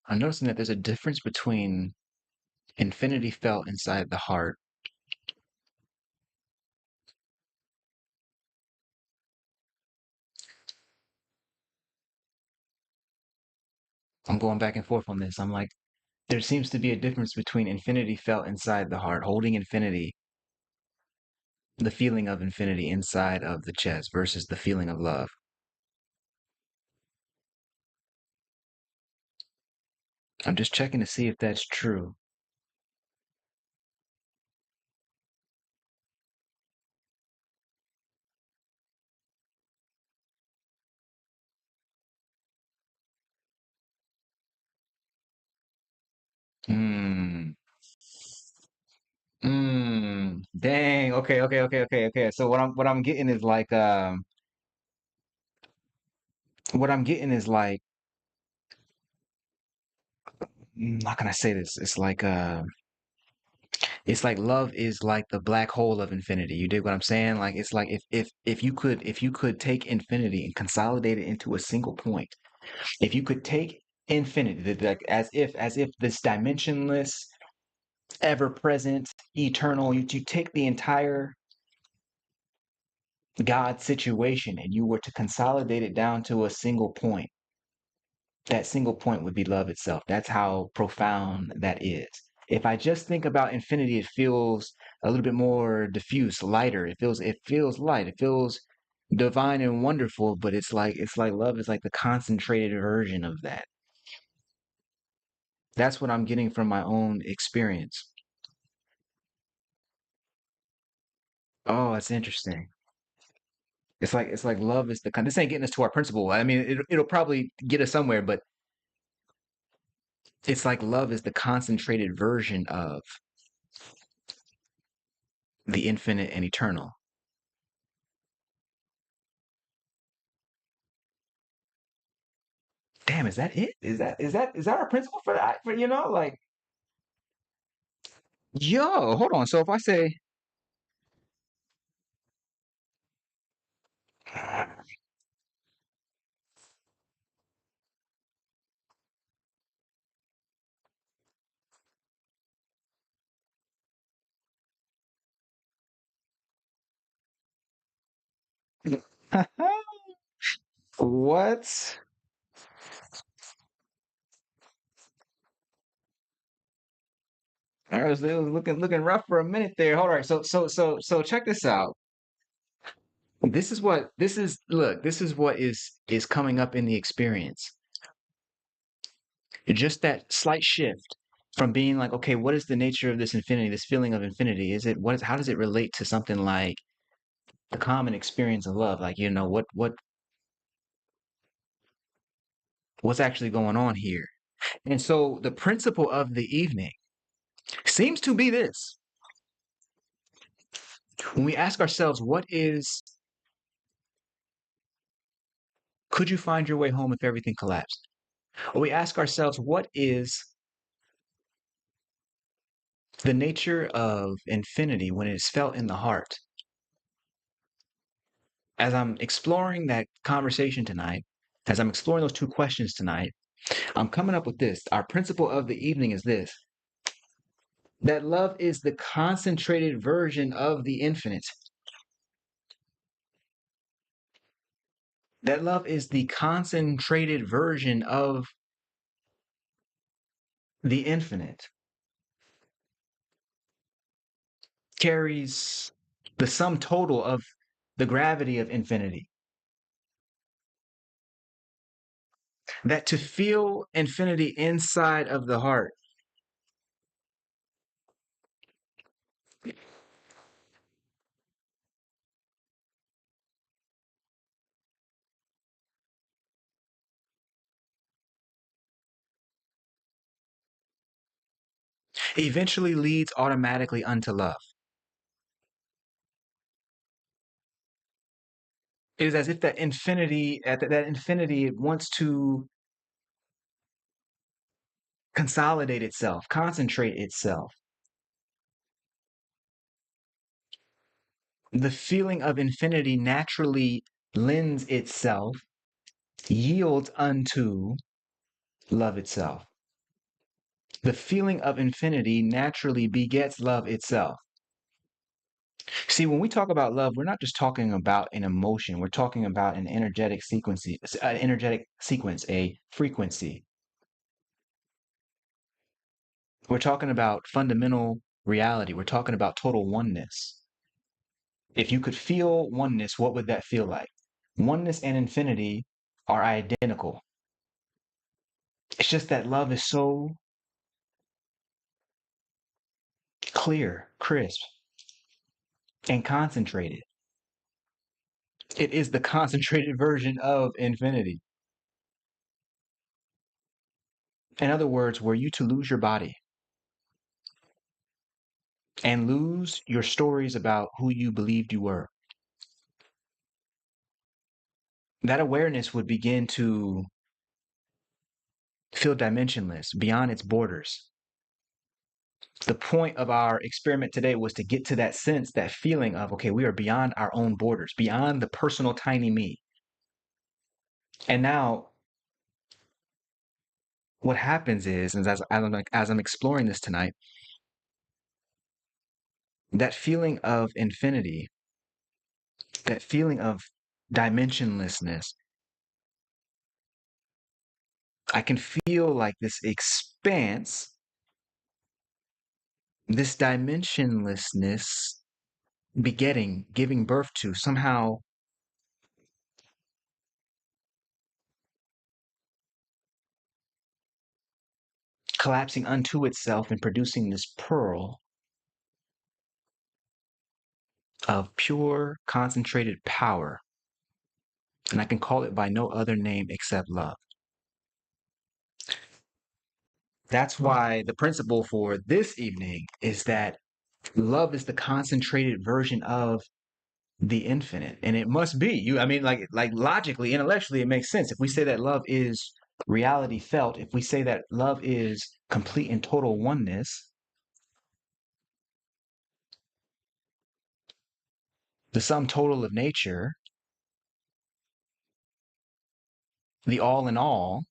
I'm noticing that there's a difference between Infinity felt inside the heart. I'm going back and forth on this. I'm like, there seems to be a difference between infinity felt inside the heart, holding infinity, the feeling of infinity inside of the chest versus the feeling of love. I'm just checking to see if that's true. Hmm. Dang. Okay. So what I'm getting is like what I'm getting is like how can I say this? It's like love is like the black hole of infinity. You dig what I'm saying? Like it's like if you could take infinity and consolidate it into a single point. If you could take infinity, like as if this dimensionless, ever present, eternal, you take the entire God situation and you were to consolidate it down to a single point, that single point would be love itself. That's how profound that is. If I just think about infinity, it feels a little bit more diffuse, lighter. It feels light. It feels divine and wonderful, but it's like love is like the concentrated version of that. That's what I'm getting from my own experience. Oh, that's interesting. It's like love is the kind. This ain't getting us to our principle. I mean, it'll probably get us somewhere, but it's like love is the concentrated version of the infinite and eternal. Damn, is that it? Is that our principle for that? For like, yo, hold on. So if I say, what? It was looking rough for a minute there. Hold on. So check this out. This is what is coming up in the experience. Just that slight shift from being like, okay, what is the nature of this infinity, this feeling of infinity? How does it relate to something like the common experience of love? Like, what's actually going on here? And so the principle of the evening seems to be this. When we ask ourselves, could you find your way home if everything collapsed? Or we ask ourselves, what is the nature of infinity when it is felt in the heart? As I'm exploring that conversation tonight, as I'm exploring those two questions tonight, I'm coming up with this. Our principle of the evening is this: that love is the concentrated version of the infinite. That love is the concentrated version of the infinite, carries the sum total of the gravity of infinity. That to feel infinity inside of the heart eventually leads automatically unto love. It is as if that infinity wants to consolidate itself, concentrate itself. The feeling of infinity naturally lends itself, yields unto love itself. The feeling of infinity naturally begets love itself. See, when we talk about love, we're not just talking about an emotion. We're talking about an energetic sequence, a frequency. We're talking about fundamental reality. We're talking about total oneness. If you could feel oneness, what would that feel like? Oneness and infinity are identical. It's just that love is so clear, crisp, and concentrated. It is the concentrated version of infinity. In other words, were you to lose your body and lose your stories about who you believed you were, that awareness would begin to feel dimensionless beyond its borders. The point of our experiment today was to get to that sense, that feeling of, okay, we are beyond our own borders, beyond the personal tiny me. And now what happens is, as I'm exploring this tonight, that feeling of infinity, that feeling of dimensionlessness, I can feel like this expanse, this dimensionlessness begetting, giving birth to, somehow collapsing unto itself and producing this pearl of pure concentrated power. And I can call it by no other name except love. That's why the principle for this evening is that love is the concentrated version of the infinite. And it must be. Like logically, intellectually, it makes sense. If we say that love is reality felt, if we say that love is complete and total oneness, the sum total of nature, the all in all,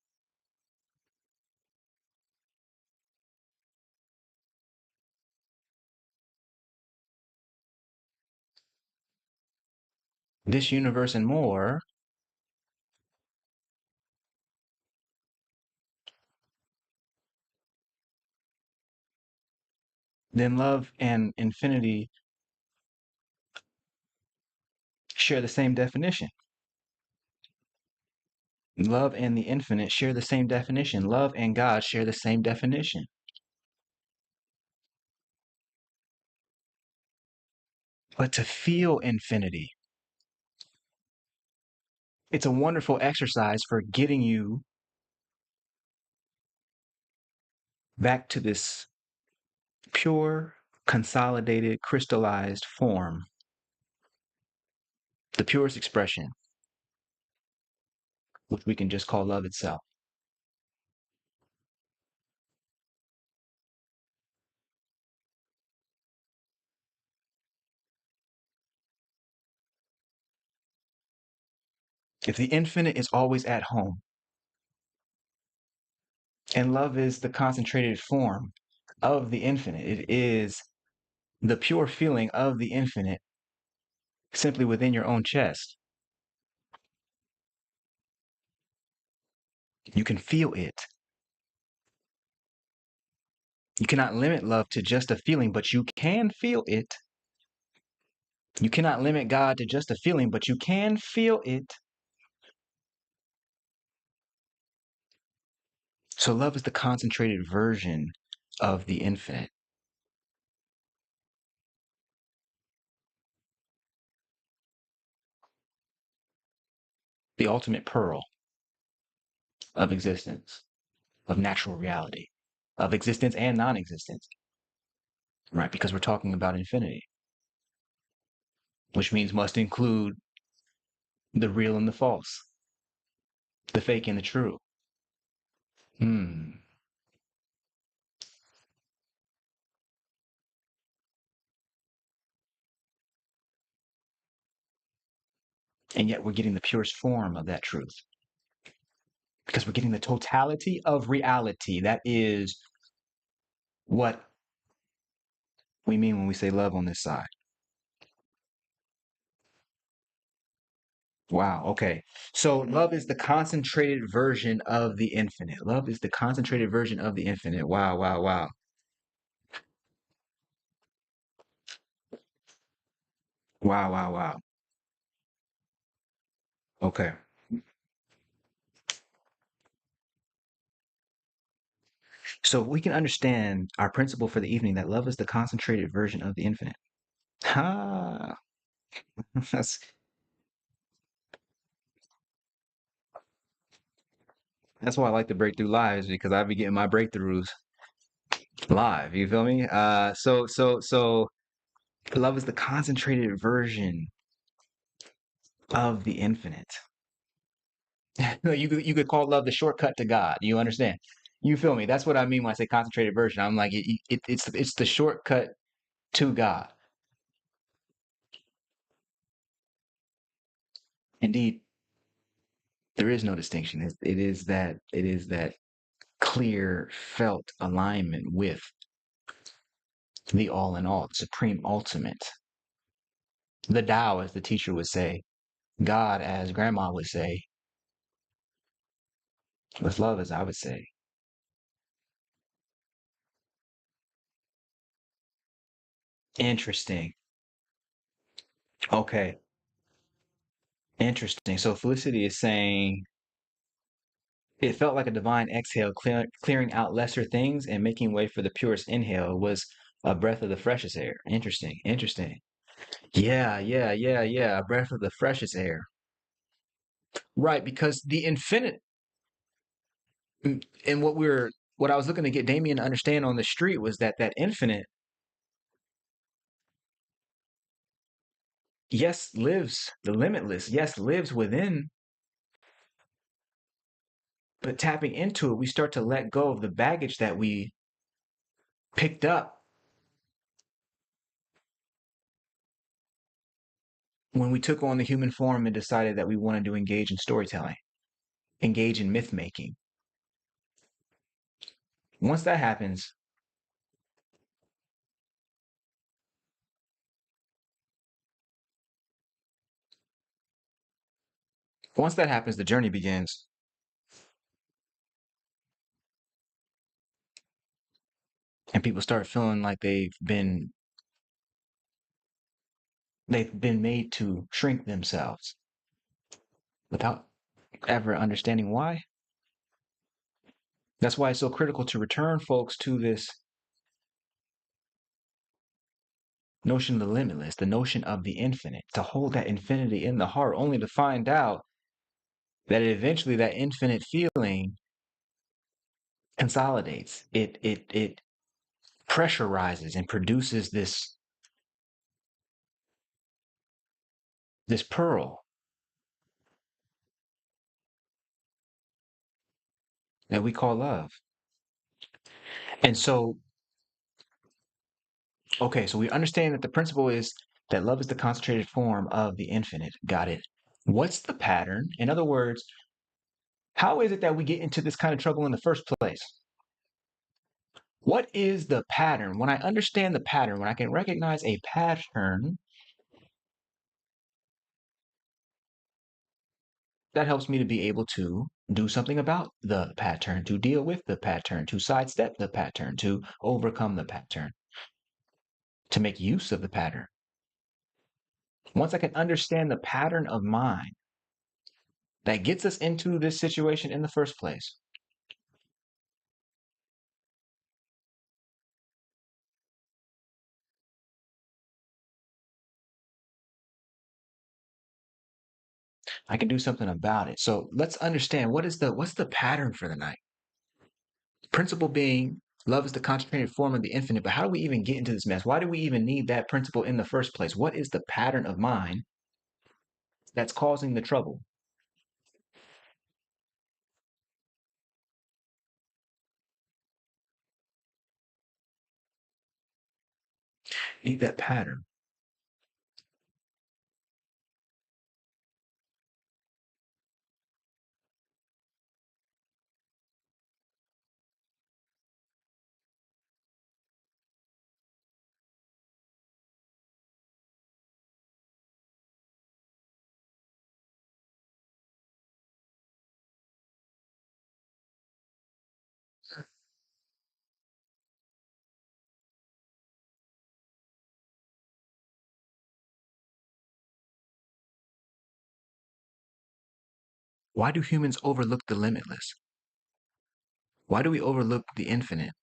this universe and more, then love and infinity share the same definition. Love and the infinite share the same definition. Love and God share the same definition. But to feel infinity, it's a wonderful exercise for getting you back to this pure, consolidated, crystallized form, the purest expression, which we can just call love itself. If the infinite is always at home, and love is the concentrated form of the infinite, it is the pure feeling of the infinite simply within your own chest. You can feel it. You cannot limit love to just a feeling, but you can feel it. You cannot limit God to just a feeling, but you can feel it. So love is the concentrated version of the infinite, the ultimate pearl of existence, of natural reality, of existence and non-existence, right? Because we're talking about infinity, which means must include the real and the false, the fake and the true. Hmm. And yet we're getting the purest form of that truth because we're getting the totality of reality. That is what we mean when we say love on this side. Wow. Okay. So love is the concentrated version of the infinite. Love is the concentrated version of the infinite. Wow. Wow. Wow. Wow. Wow. Wow. Okay. So we can understand our principle for the evening that love is the concentrated version of the infinite. Ha. That's that's why I like to break through lives because I be getting my breakthroughs live. You feel me? So love is the concentrated version of the infinite. You could call love the shortcut to God. You understand? You feel me? That's what I mean when I say concentrated version. I'm like it's the shortcut to God. Indeed, there is no distinction. It is that clear felt alignment with the all in all, the supreme ultimate, the Tao, as the teacher would say, God, as grandma would say, with love, as I would say. Interesting. Okay. Interesting. So Felicity is saying it felt like a divine exhale, clearing out lesser things and making way for the purest inhale was a breath of the freshest air. Interesting. Interesting. Yeah, yeah, yeah, yeah. A breath of the freshest air. Right, because the infinite and what I was looking to get Damien to understand on the street was that infinite, yes, lives the limitless, yes, lives within, but tapping into it, we start to let go of the baggage that we picked up when we took on the human form and decided that we wanted to engage in storytelling, engage in myth making. Once that happens, the journey begins, and people start feeling like they've been made to shrink themselves without ever understanding why. That's why it's so critical to return folks to this notion of the limitless, the notion of the infinite, to hold that infinity in the heart, only to find out that eventually that infinite feeling consolidates. It pressurizes and produces this pearl that we call love. And so, okay, so we understand that the principle is that love is the concentrated form of the infinite. Got it. What's the pattern? In other words, how is it that we get into this kind of trouble in the first place? What is the pattern? When I understand the pattern, when I can recognize a pattern, that helps me to be able to do something about the pattern, to deal with the pattern, to sidestep the pattern, to overcome the pattern, to make use of the pattern. Once I can understand the pattern of mind that gets us into this situation in the first place, I can do something about it. So let's understand what's the pattern for the night. Principle being love is the concentrated form of the infinite, but how do we even get into this mess? Why do we even need that principle in the first place? What is the pattern of mind that's causing the trouble? Need that pattern. Why do humans overlook the limitless? Why do we overlook the infinite?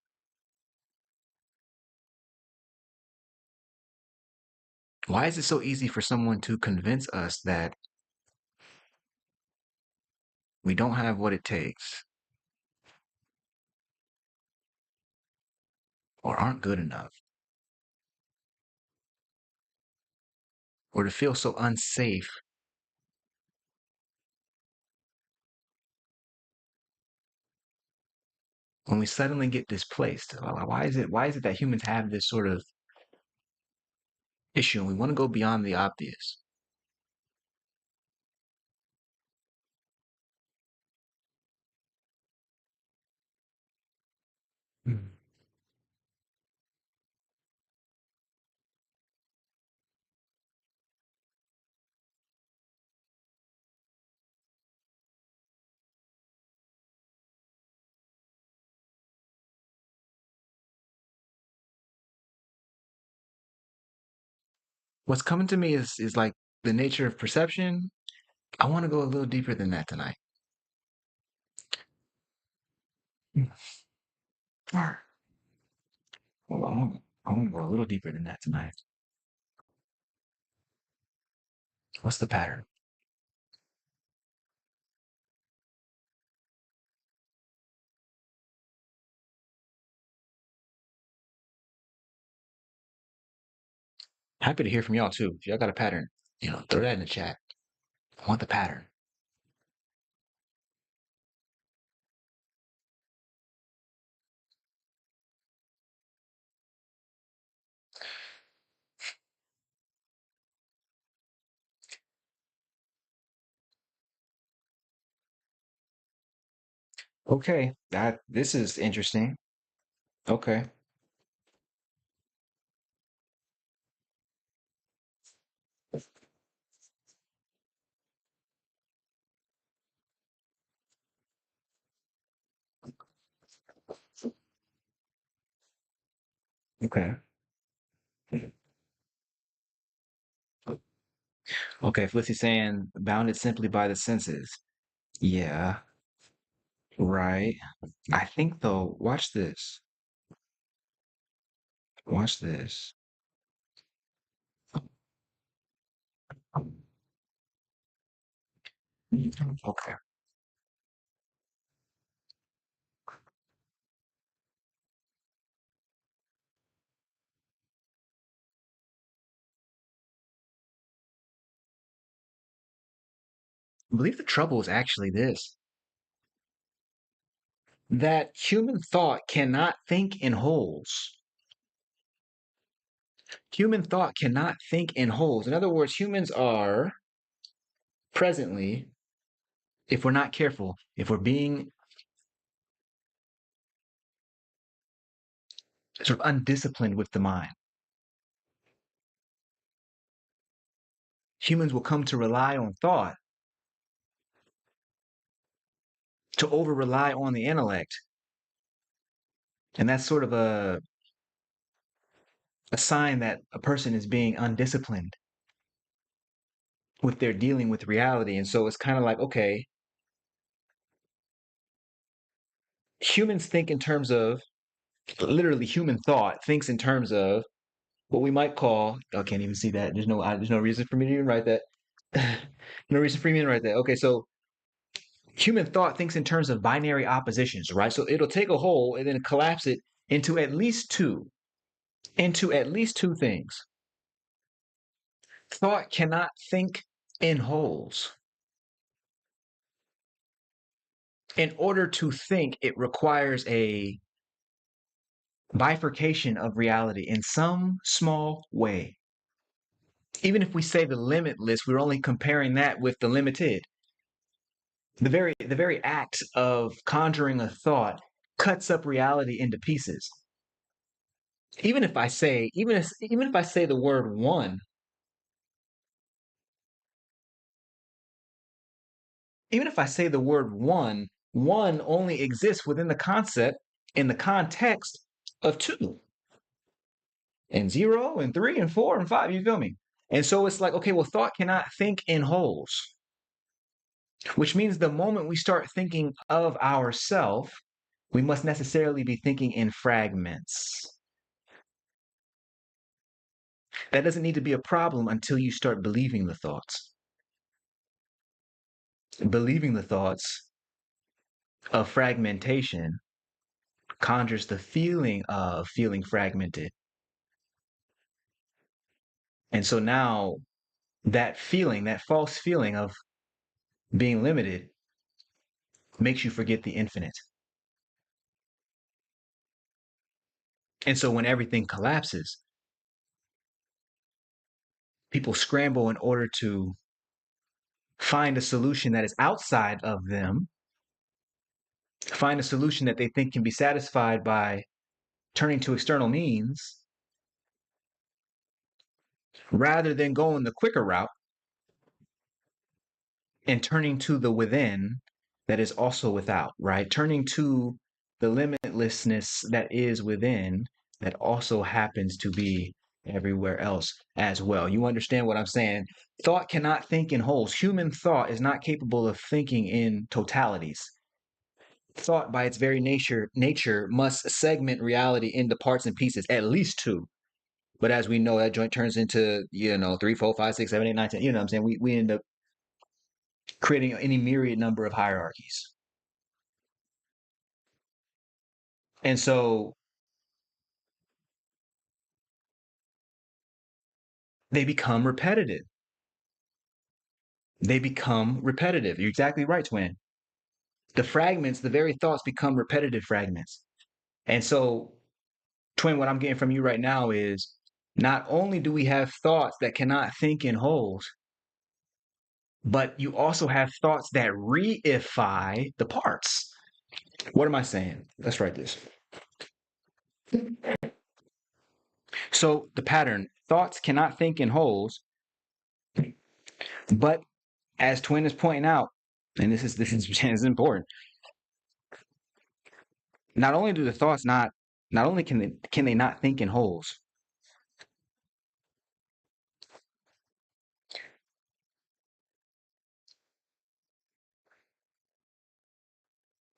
Why is it so easy for someone to convince us that we don't have what it takes or aren't good enough or to feel so unsafe when we suddenly get displaced? Why is it that humans have this sort of issue and we want to go beyond the obvious? Hmm. What's coming to me is like the nature of perception. I want to go a little deeper than that tonight. Hmm. Hold on, I want to go a little deeper than that tonight. What's the pattern? Happy to hear from y'all too. If y'all got a pattern, throw that in the chat. I want the pattern. Okay, that this is interesting. Okay, okay, okay. Felicity's saying bounded simply by the senses. Yeah, right. I think though, watch this. Watch this. Okay. I believe the trouble is actually this, that human thought cannot think in wholes. Human thought cannot think in wholes. In other words, humans are presently, if we're not careful, if we're being sort of undisciplined with the mind, humans will come to rely on thought, to over rely on the intellect. And that's sort of a sign that a person is being undisciplined with their dealing with reality. And so it's kind of like, okay, humans think in terms of literally human thought thinks in terms of what we might call, I can't even see that. There's no reason for me to even write that. No reason for me to write that. Okay, so human thought thinks in terms of binary oppositions, right? So it'll take a whole and then collapse it into at least two things. Thought cannot think in wholes. In order to think, it requires a bifurcation of reality in some small way. Even if we say the limitless, we're only comparing that with the limited. The very act of conjuring a thought cuts up reality into pieces. Even if I say the word one, even if I say the word one only exists within the concept in the context of two and zero and three and four and five. You feel me? And so it's like, okay, well, thought cannot think in wholes. which means the moment we start thinking of ourself, we must necessarily be thinking in fragments. That doesn't need to be a problem until you start believing the thoughts. Believing the thoughts of fragmentation conjures the feeling of feeling fragmented. And so now that feeling, that false feeling of being limited, makes you forget the infinite. And so when everything collapses, people scramble in order to find a solution that is outside of them, find a solution that they think can be satisfied by turning to external means, rather than going the quicker route and turning to the within that is also without, right? Turning to the limitlessness that is within that also happens to be everywhere else as well. You understand what I'm saying? Thought cannot think in wholes. Human thought is not capable of thinking in totalities. Thought by its very nature must segment reality into parts and pieces, at least two. But as we know, that joint turns into, 3, 4, 5, 6, 7, 8, 9, 10. You know what I'm saying? We end up creating any myriad number of hierarchies. And so they become repetitive. They become repetitive. You're exactly right, twin. The fragments, the very thoughts become repetitive fragments. And so, twin, what I'm getting from you right now is not only do we have thoughts that cannot think in wholes, but you also have thoughts that reify the parts. What am I saying? Let's write this. So the pattern, thoughts cannot think in wholes, but as Twin is pointing out, and this is important. Not only do the thoughts not only can they not think in wholes,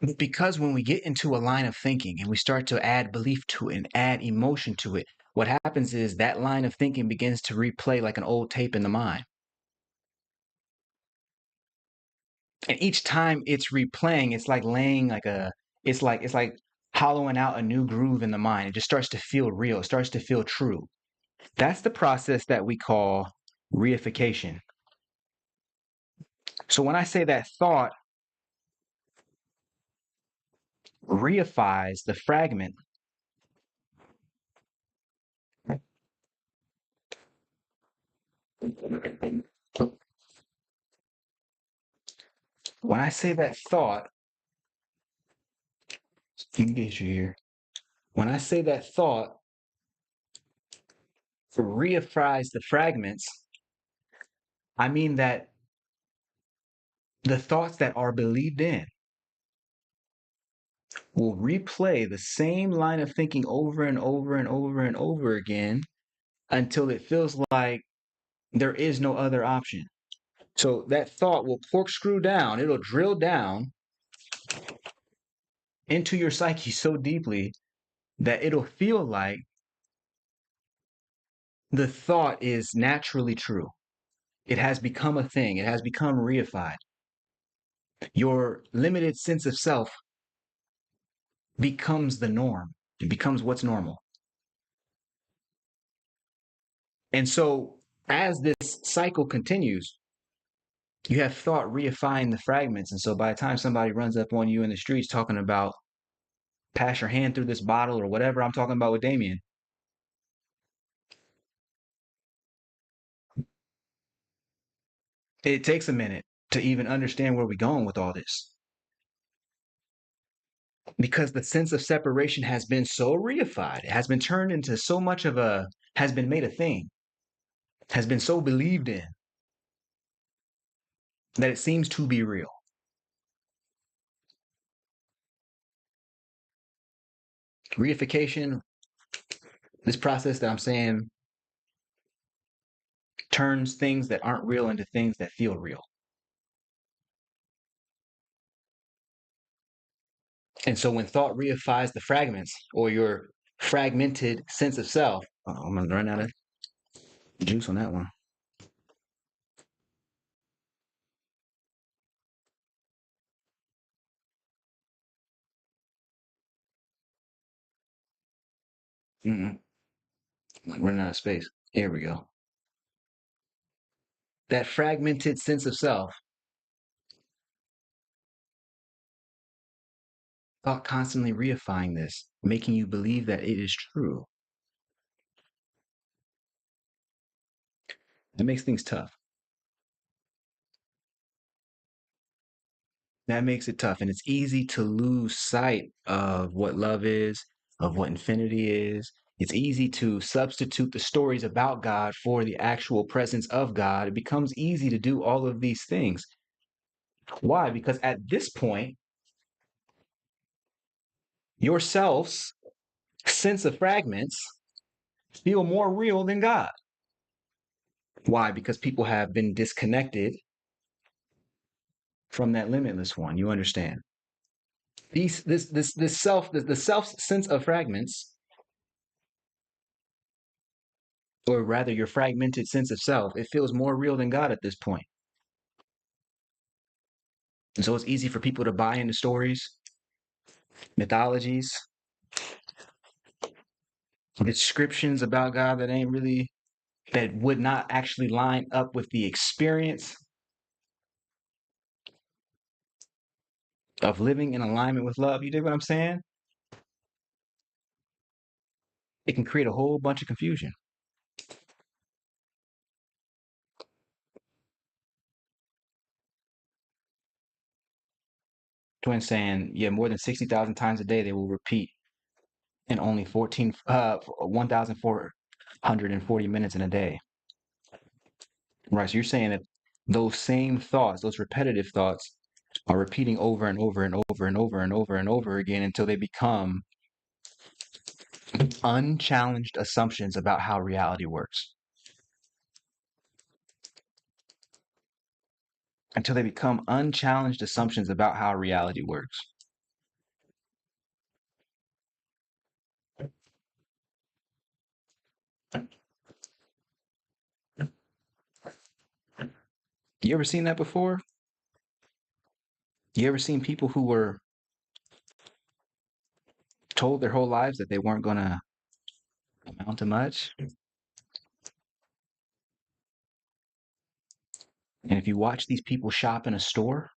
but because when we get into a line of thinking and we start to add belief to it and add emotion to it, what happens is that line of thinking begins to replay like an old tape in the mind. And each time it's replaying, it's like laying like a it's like hollowing out a new groove in the mind. It just starts to feel real. It starts to feel true. That's the process that we call reification. So when I say that thought reifies the fragment, when I say that thought, let me get you here. When I say that thought reifies the fragments, I mean that the thoughts that are believed in will replay the same line of thinking over and over and over and over again until it feels like there is no other option. So that thought will corkscrew down, it'll drill down into your psyche so deeply that it'll feel like the thought is naturally true. It has become a thing, it has become reified. Your limited sense of self becomes the norm, it becomes what's normal. And so, as this cycle continues, you have thought reifying the fragments. And so, by the time somebody runs up on you in the streets talking about pass your hand through this bottle or whatever I'm talking about with Damien, it takes a minute to even understand where we're going with all this. Because the sense of separation has been so reified, it has been turned into so much of a, has been made a thing, has been so believed in that it seems to be real. Reification, this process that I'm saying, turns things that aren't real into things that feel real. And so when thought reifies the fragments or your fragmented sense of self, I'm going to run out of juice on that one. I'm running out of space. Here we go. That fragmented sense of self, thought constantly reifying this, making you believe that it is true. That makes things tough. That makes it tough. And it's easy to lose sight of what love is, of what infinity is. It's easy to substitute the stories about God for the actual presence of God. It becomes easy to do all of these things. Why? Because at this point, yourself's sense of fragments feel more real than God. Why? Because people have been disconnected from that limitless one. You understand? The self sense of fragments, or rather your fragmented sense of self, it feels more real than God at this point. And so it's easy for people to buy into stories, mythologies, descriptions about God that ain't really, that would not actually line up with the experience of living in alignment with love. You dig what I'm saying? It can create a whole bunch of confusion. Twin saying, yeah, more than 60,000 times a day they will repeat in only 1,440 minutes in a day. Right. So you're saying that those same thoughts, those repetitive thoughts, are repeating over and over and over and over and over and over again until they become unchallenged assumptions about how reality works. Until they become unchallenged assumptions about how reality works. You ever seen that before? You ever seen people who were told their whole lives that they weren't going to amount to much? And if you watch these people shop in a store,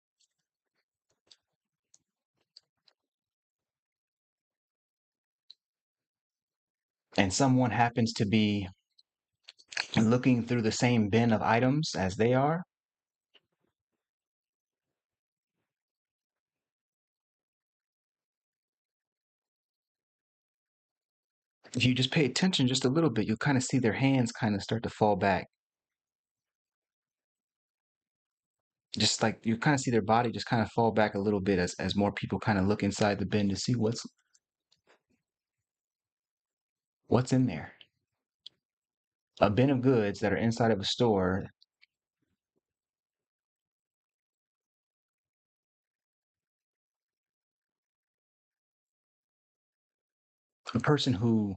and someone happens to be looking through the same bin of items as they are, if you just pay attention just a little bit, you'll kind of see their hands kind of start to fall back. Just like you kind of see their body just kind of fall back a little bit as more people kind of look inside the bin to see what's in there. A bin of goods that are inside of a store. A person who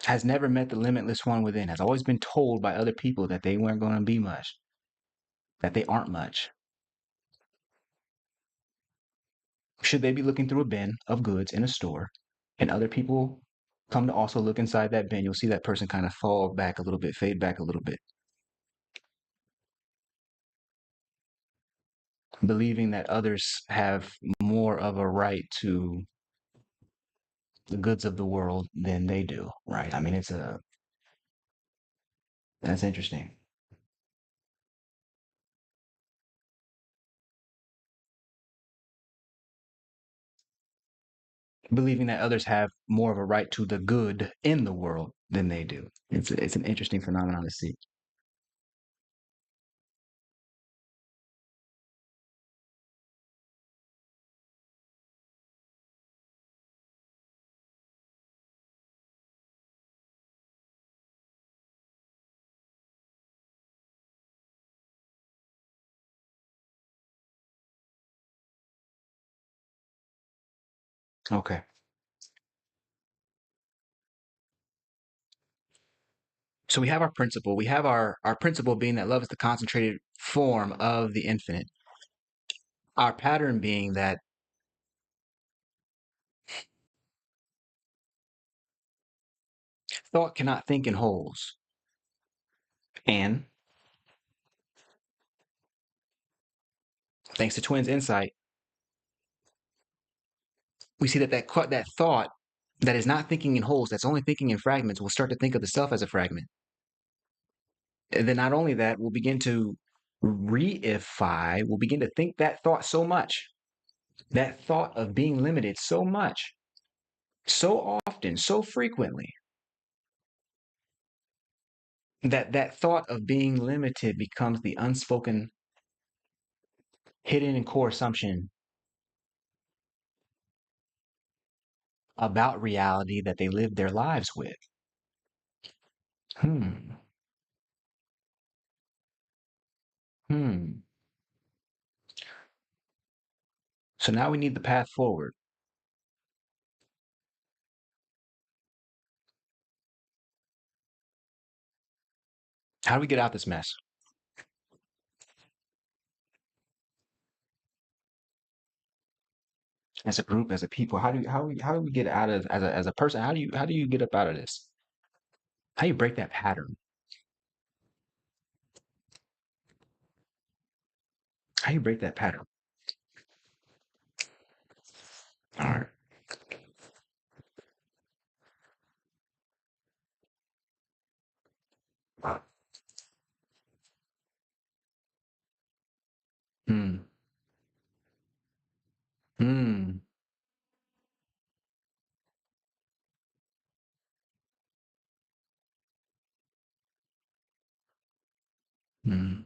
has never met the limitless one within, has always been told by other people that they weren't going to be much, that they aren't much. Should they be looking through a bin of goods in a store and other people come to also look inside that bin, you'll see that person kind of fall back a little bit, fade back a little bit, believing that others have more of a right to the goods of the world than they do, right? I mean, that's interesting. Believing that others have more of a right to the good in the world than they do. It's an interesting phenomenon to see. Okay. So we have our principle. We have our principle being that love is the concentrated form of the infinite. Our pattern being that thought cannot think in wholes. And thanks to Twin's insight, we see that that thought that is not thinking in wholes, that's only thinking in fragments, will start to think of the self as a fragment. And then not only that, we'll begin to reify, we'll begin to think that thought so much, that thought of being limited so much, so often, so frequently, that that thought of being limited becomes the unspoken, hidden and core assumption about reality that they live their lives with. Hmm. Hmm. So now we need the path forward. How do we get out this mess? As a group, as a people, how do we get out of as a person? How do you get up out of this? How do you break that pattern? How do you break that pattern? All right. Hmm. Hmm. Hmm.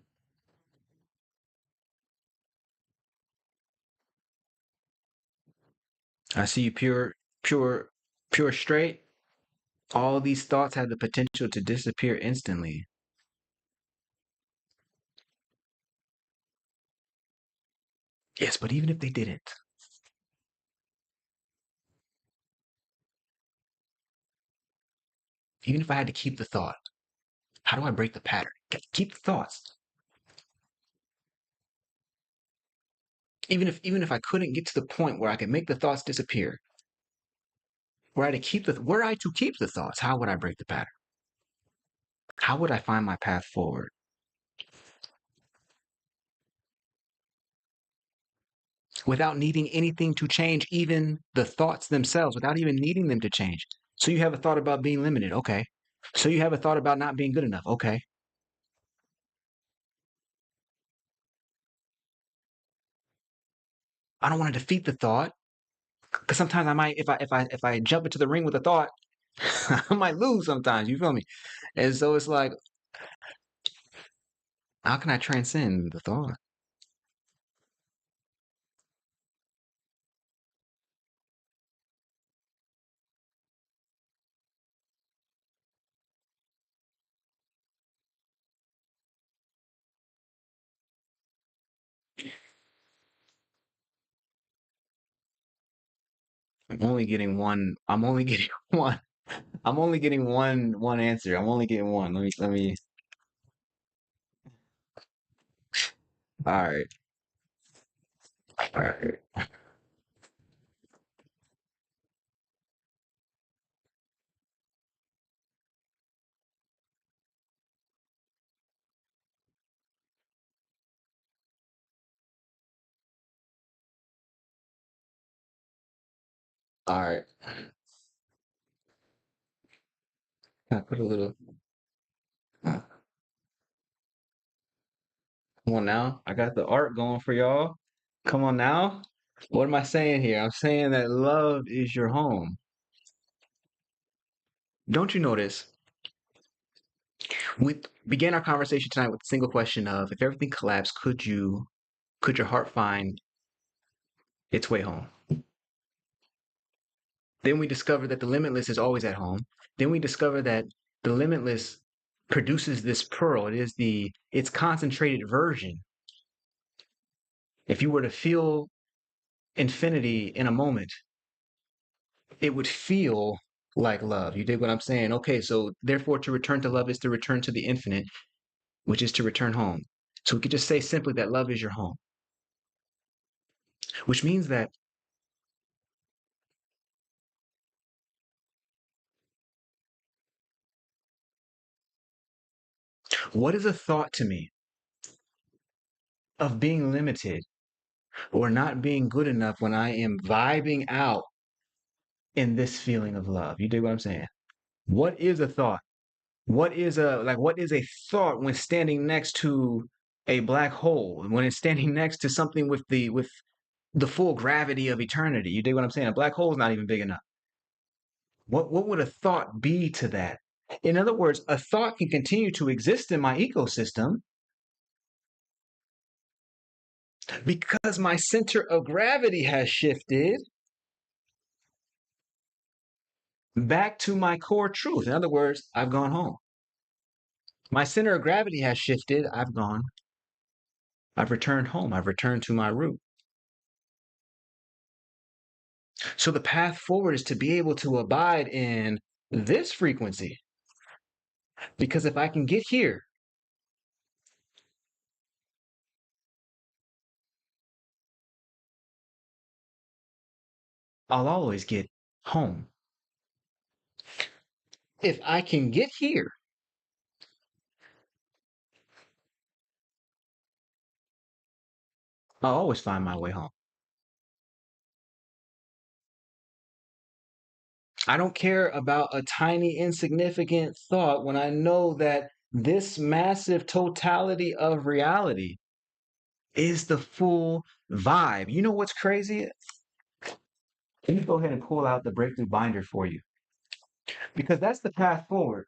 I see you pure, pure straight. All these thoughts have the potential to disappear instantly. Yes, but even if they didn't, even if I had to keep the thought, how do I break the pattern? Keep the thoughts. Even if I couldn't get to the point where I could make the thoughts disappear, were I to keep the thoughts, how would I break the pattern? How would I find my path forward without needing anything to change, even the thoughts themselves, without even needing them to change? So you have a thought about being limited, okay. So you have a thought about not being good enough, okay. I don't want to defeat the thought because sometimes I might, if I jump into the ring with a thought, I might lose sometimes. You feel me? And so it's like, how can I transcend the thought? I'm only getting one. I'm only getting one. I'm only getting one answer. I'm only getting one. Let me. All right. All right. All right. I put a little. Come on now. I got the art going for y'all. Come on now. What am I saying here? I'm saying that love is your home. Don't you notice? We began our conversation tonight with a single question of if everything collapsed, could your heart find its way home? Then we discover that the limitless is always at home. Then we discover that the limitless produces this pearl. It is its concentrated version. If you were to feel infinity in a moment, it would feel like love. You dig what I'm saying? Okay, so therefore, to return to love is to return to the infinite, which is to return home. So we could just say simply that love is your home, which means that what is a thought to me of being limited or not being good enough when I am vibing out in this feeling of love? You dig what I'm saying? What is a thought? What is a thought when standing next to a black hole, when it's standing next to something with the full gravity of eternity? You dig what I'm saying? A black hole is not even big enough. What would a thought be to that? In other words, a thought can continue to exist in my ecosystem because my center of gravity has shifted back to my core truth. In other words, I've gone home. My center of gravity has shifted. I've returned home. I've returned to my root. So the path forward is to be able to abide in this frequency. Because if I can get here, I'll always get home. If I can get here, I'll always find my way home. I don't care about a tiny, insignificant thought when I know that this massive totality of reality is the full vibe. You know what's crazy? Let me go ahead and pull out the breakthrough binder for you because that's the path forward.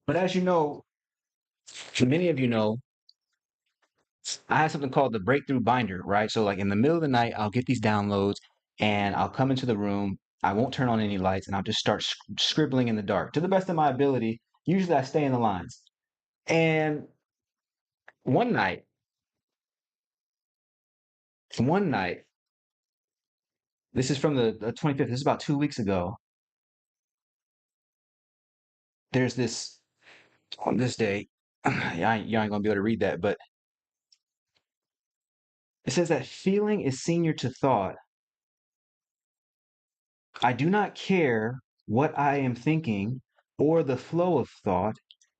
But as you know, many of you know, I have something called the breakthrough binder, right? So, like in the middle of the night, I'll get these downloads and I'll come into the room. I won't turn on any lights and I'll just start scribbling in the dark to the best of my ability. Usually, I stay in the lines. And one night, one night, this is from the 25th, this is about 2 weeks ago. There's this on this day, you ain't gonna be able to read that, but it says that feeling is senior to thought. I do not care what I am thinking or the flow of thought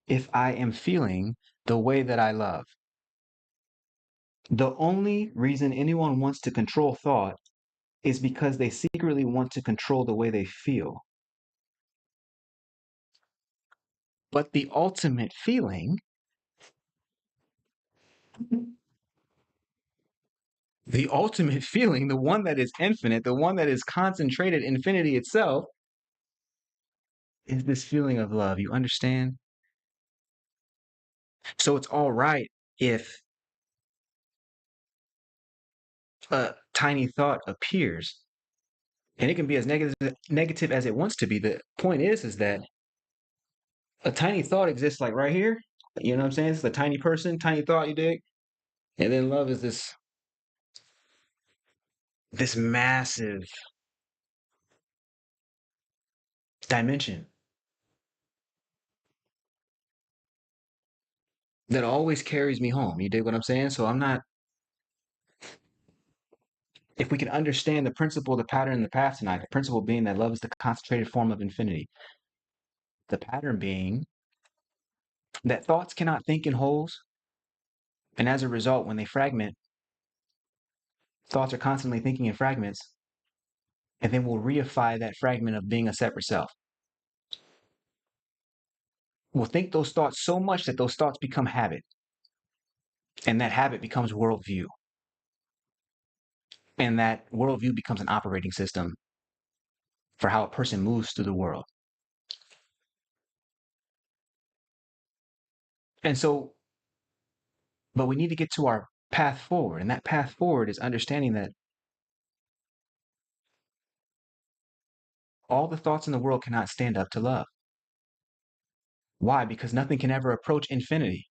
if I am feeling the way that I love. The only reason anyone wants to control thought is because they secretly want to control the way they feel. But the ultimate feeling, the one that is infinite, the one that is concentrated infinity itself, is this feeling of love. You understand? So it's all right if a tiny thought appears and it can be as negative as it wants to be. The point is that a tiny thought exists like right here. You know what I'm saying? It's a tiny person, tiny thought, you dig? And then love is this massive dimension that always carries me home. You dig what I'm saying? So I'm not, if we can understand the principle, the pattern, and the path tonight, the principle being that love is the concentrated form of infinity, the pattern being that thoughts cannot think in wholes. And as a result, when they fragment, thoughts are constantly thinking in fragments, and then we'll reify that fragment of being a separate self. We'll think those thoughts so much that those thoughts become habit, and that habit becomes worldview, and that worldview becomes an operating system for how a person moves through the world. And so, but we need to get to our path forward, and that path forward is understanding that all the thoughts in the world cannot stand up to love. Why? Because nothing can ever approach infinity.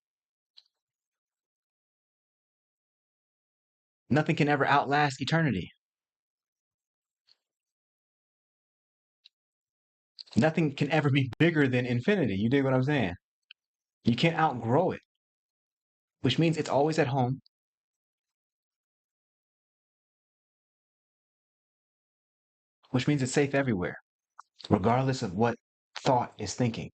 Nothing can ever outlast eternity. Nothing can ever be bigger than infinity. You dig what I'm saying? You can't outgrow it, which means it's always at home, which means it's safe everywhere, regardless of what thought is thinking.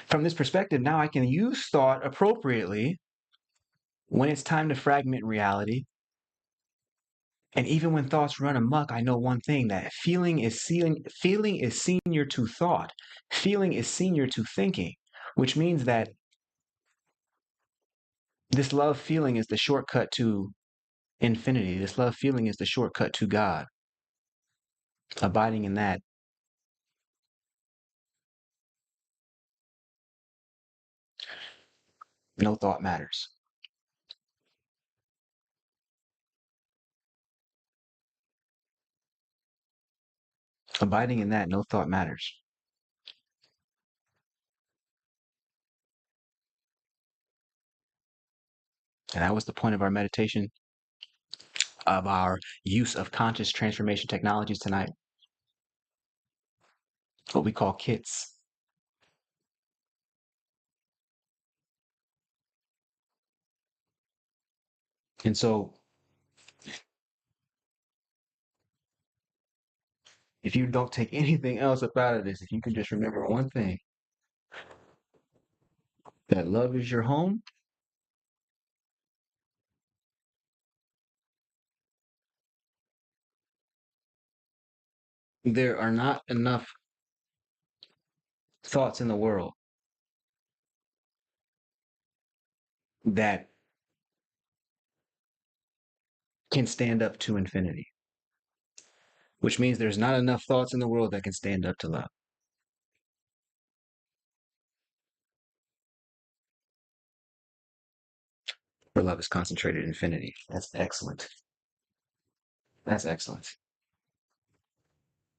From this perspective, now I can use thought appropriately when it's time to fragment reality. And even when thoughts run amok, I know one thing, that feeling is senior to thought. Feeling is senior to thinking, which means that this love feeling is the shortcut to infinity. This love feeling is the shortcut to God. Abiding in that, no thought matters. Abiding in that, no thought matters. And that was the point of our meditation, of our use of conscious transformation technologies tonight, what we call kits. And so, if you don't take anything else up out of this, if you can just remember one thing, that love is your home, there are not enough thoughts in the world that can stand up to infinity, which means there's not enough thoughts in the world that can stand up to love. For love is concentrated infinity. That's excellent. That's excellent.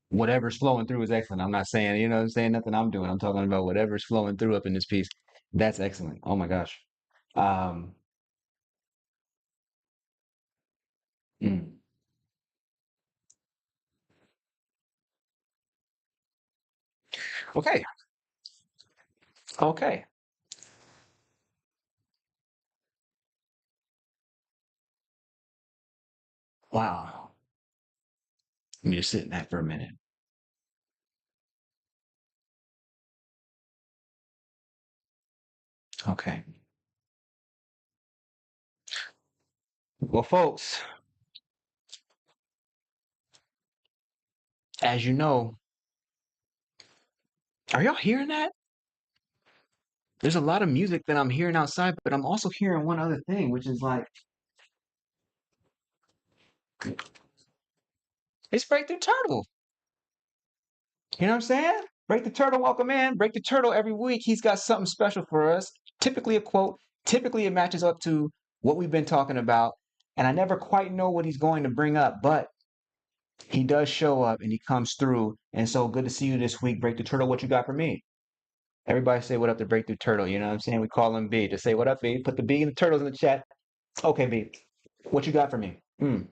Whatever's flowing through is excellent. I'm not saying, you know what I'm saying, nothing I'm doing. I'm talking about whatever's flowing through up in this piece. That's excellent. Oh my gosh. Um, mm. Okay. Okay. Wow. Let me just sit in that for a minute. Okay. Well, folks, as you know, are y'all hearing that? There's a lot of music that I'm hearing outside, but I'm also hearing one other thing, which is like, it's Break the Turtle. You know what I'm saying? Break the Turtle, welcome in. Break the Turtle every week. He's got something special for us. Typically a quote. Typically it matches up to what we've been talking about. And I never quite know what he's going to bring up, but he does show up and he comes through. And so good to see you this week. Break the Turtle, what you got for me? Everybody say what up to Break the Turtle. You know what I'm saying? We call him B. Just say what up, B. Put the B and the turtles in the chat. Okay, B. What you got for me? Come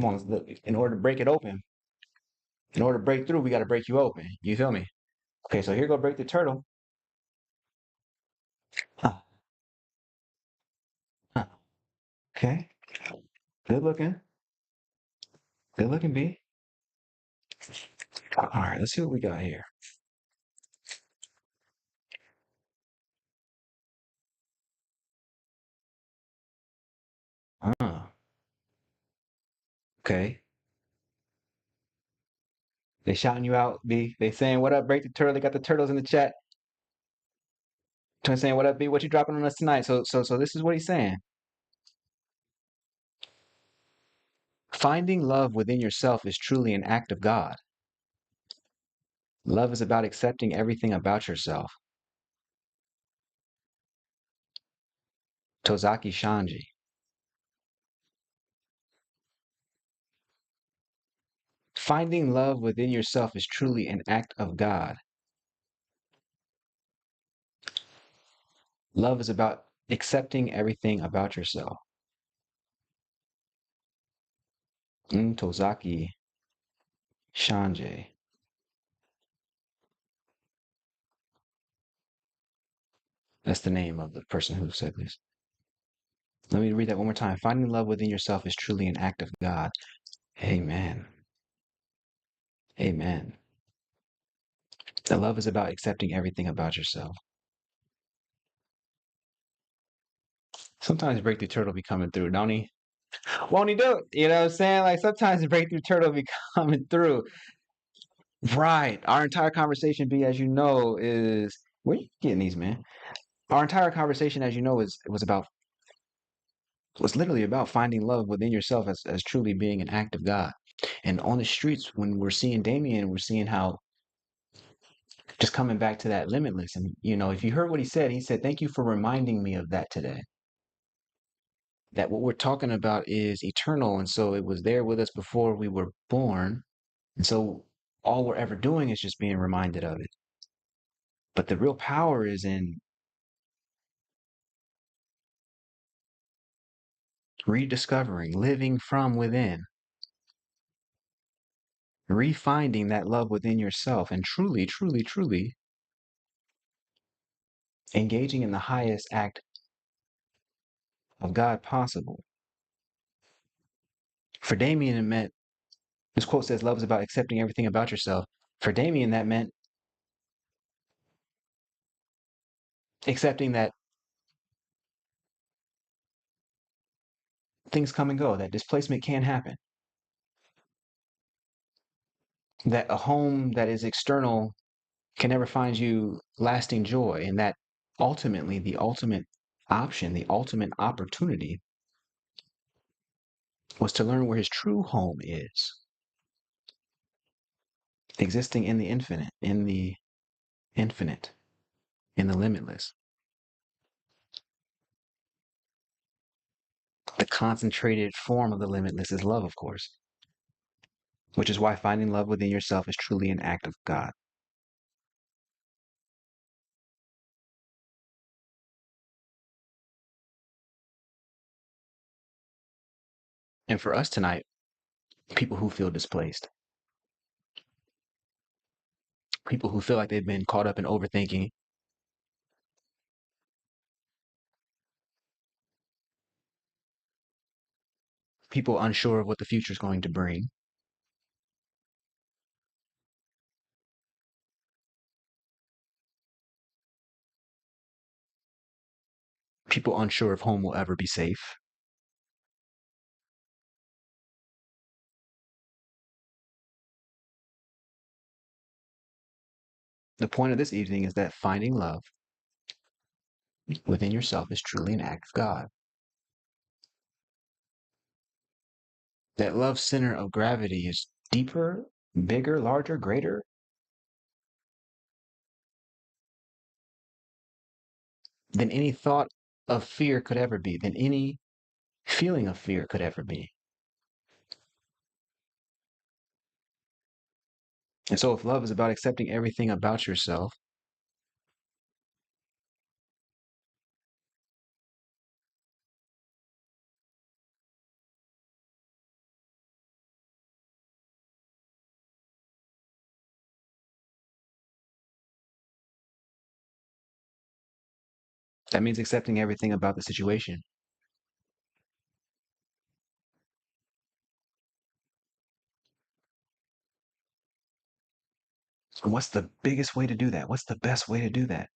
on, look. In order to break it open, in order to break through, we got to break you open. You feel me? Okay, so here go Break the Turtle. Huh, huh. Okay, good looking. Good looking, B. All right, let's see what we got here. Ah, okay. They shouting you out, B. They saying, what up, Break the Turtle? They got the turtles in the chat. Twin saying, what up, B? What you dropping on us tonight? So this is what he's saying. Finding love within yourself is truly an act of God. Love is about accepting everything about yourself. Tozaki Shanji. Finding love within yourself is truly an act of God. Love is about accepting everything about yourself. Tozaki Shawn J. That's the name of the person who said this. Let me read that one more time. Finding love within yourself is truly an act of God. Amen. Amen. That love is about accepting everything about yourself. Sometimes Breakthrough Turtle be coming through, don't he? Won't he do it? You know what I'm saying? Like sometimes the Breakthrough Turtle be coming through. Right. Our entire conversation, B, as you know, is where you getting these, man? Our entire conversation, as you know, was literally about finding love within yourself as truly being an act of God. And on the streets, when we're seeing Damien, we're seeing how just coming back to that limitless. And if you heard what he said, thank you for reminding me of that today. That what we're talking about is eternal. And so it was there with us before we were born. And so all we're ever doing is just being reminded of it. But the real power is in rediscovering, living from within, refinding that love within yourself, and truly, truly, truly engaging in the highest act of God possible. For Damien, it meant, this quote says, love is about accepting everything about yourself. For Damien, that meant accepting that things come and go, that displacement can happen, that a home that is external can never find you lasting joy, and that ultimately the ultimate option, the ultimate opportunity was to learn where his true home is, existing in the infinite, in the limitless. The concentrated form of the limitless is love, of course, which is why finding love within yourself is truly an act of God. And for us tonight, people who feel displaced, people who feel like they've been caught up in overthinking, people unsure of what the future is going to bring, people unsure if home will ever be safe. The point of this evening is that finding love within yourself is truly an act of God. That love center of gravity is deeper, bigger, larger, greater than any thought of fear could ever be, than any feeling of fear could ever be. And so, if love is about accepting everything about yourself, that means accepting everything about the situation. So what's the biggest way to do that? What's the best way to do that?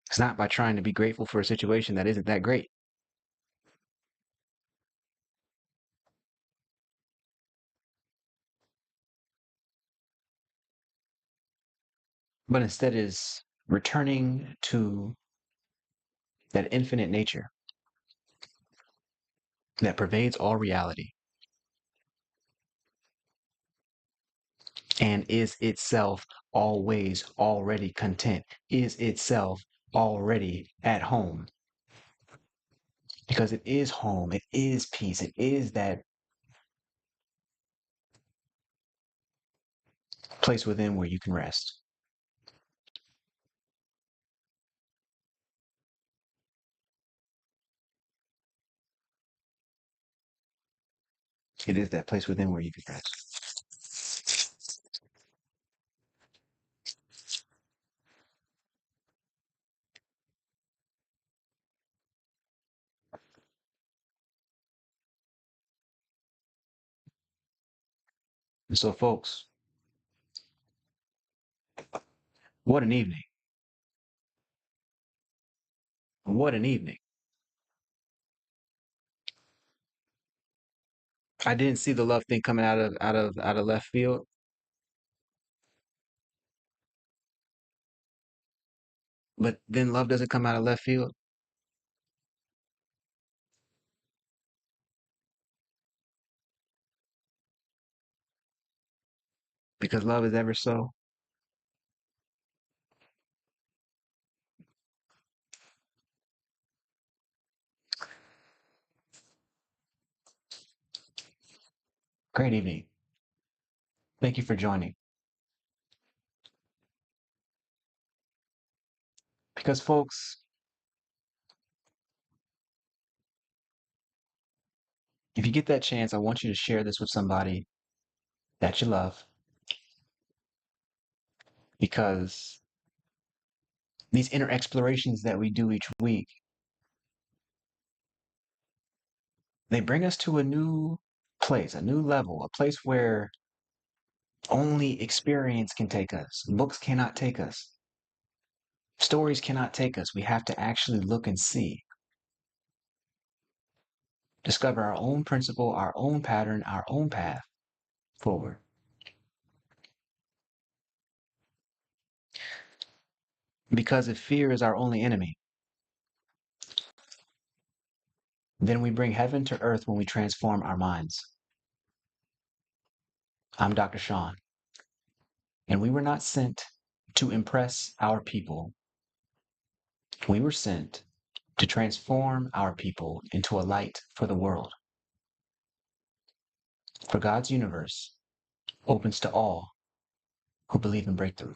It's not by trying to be grateful for a situation that isn't that great, but instead is returning to that infinite nature that pervades all reality and is itself always already content, is itself already at home. Because it is home, it is peace, it is that place within where you can rest. It is that place within where you can rest. And so, folks, what an evening. What an evening. I didn't see the love thing coming out of left field, but then love doesn't come out of left field because love is ever so. Great evening. Thank you for joining. Because, folks, if you get that chance, I want you to share this with somebody that you love because these inner explorations that we do each week, they bring us to a new place, a new level, a place where only experience can take us. Books cannot take us. Stories cannot take us. We have to actually look and see, discover our own principle, our own pattern, our own path forward. Because if fear is our only enemy, then we bring heaven to earth when we transform our minds. I'm Dr. Shawn, and we were not sent to impress our people. We were sent to transform our people into a light for the world. For God's universe opens to all who believe in breakthrough.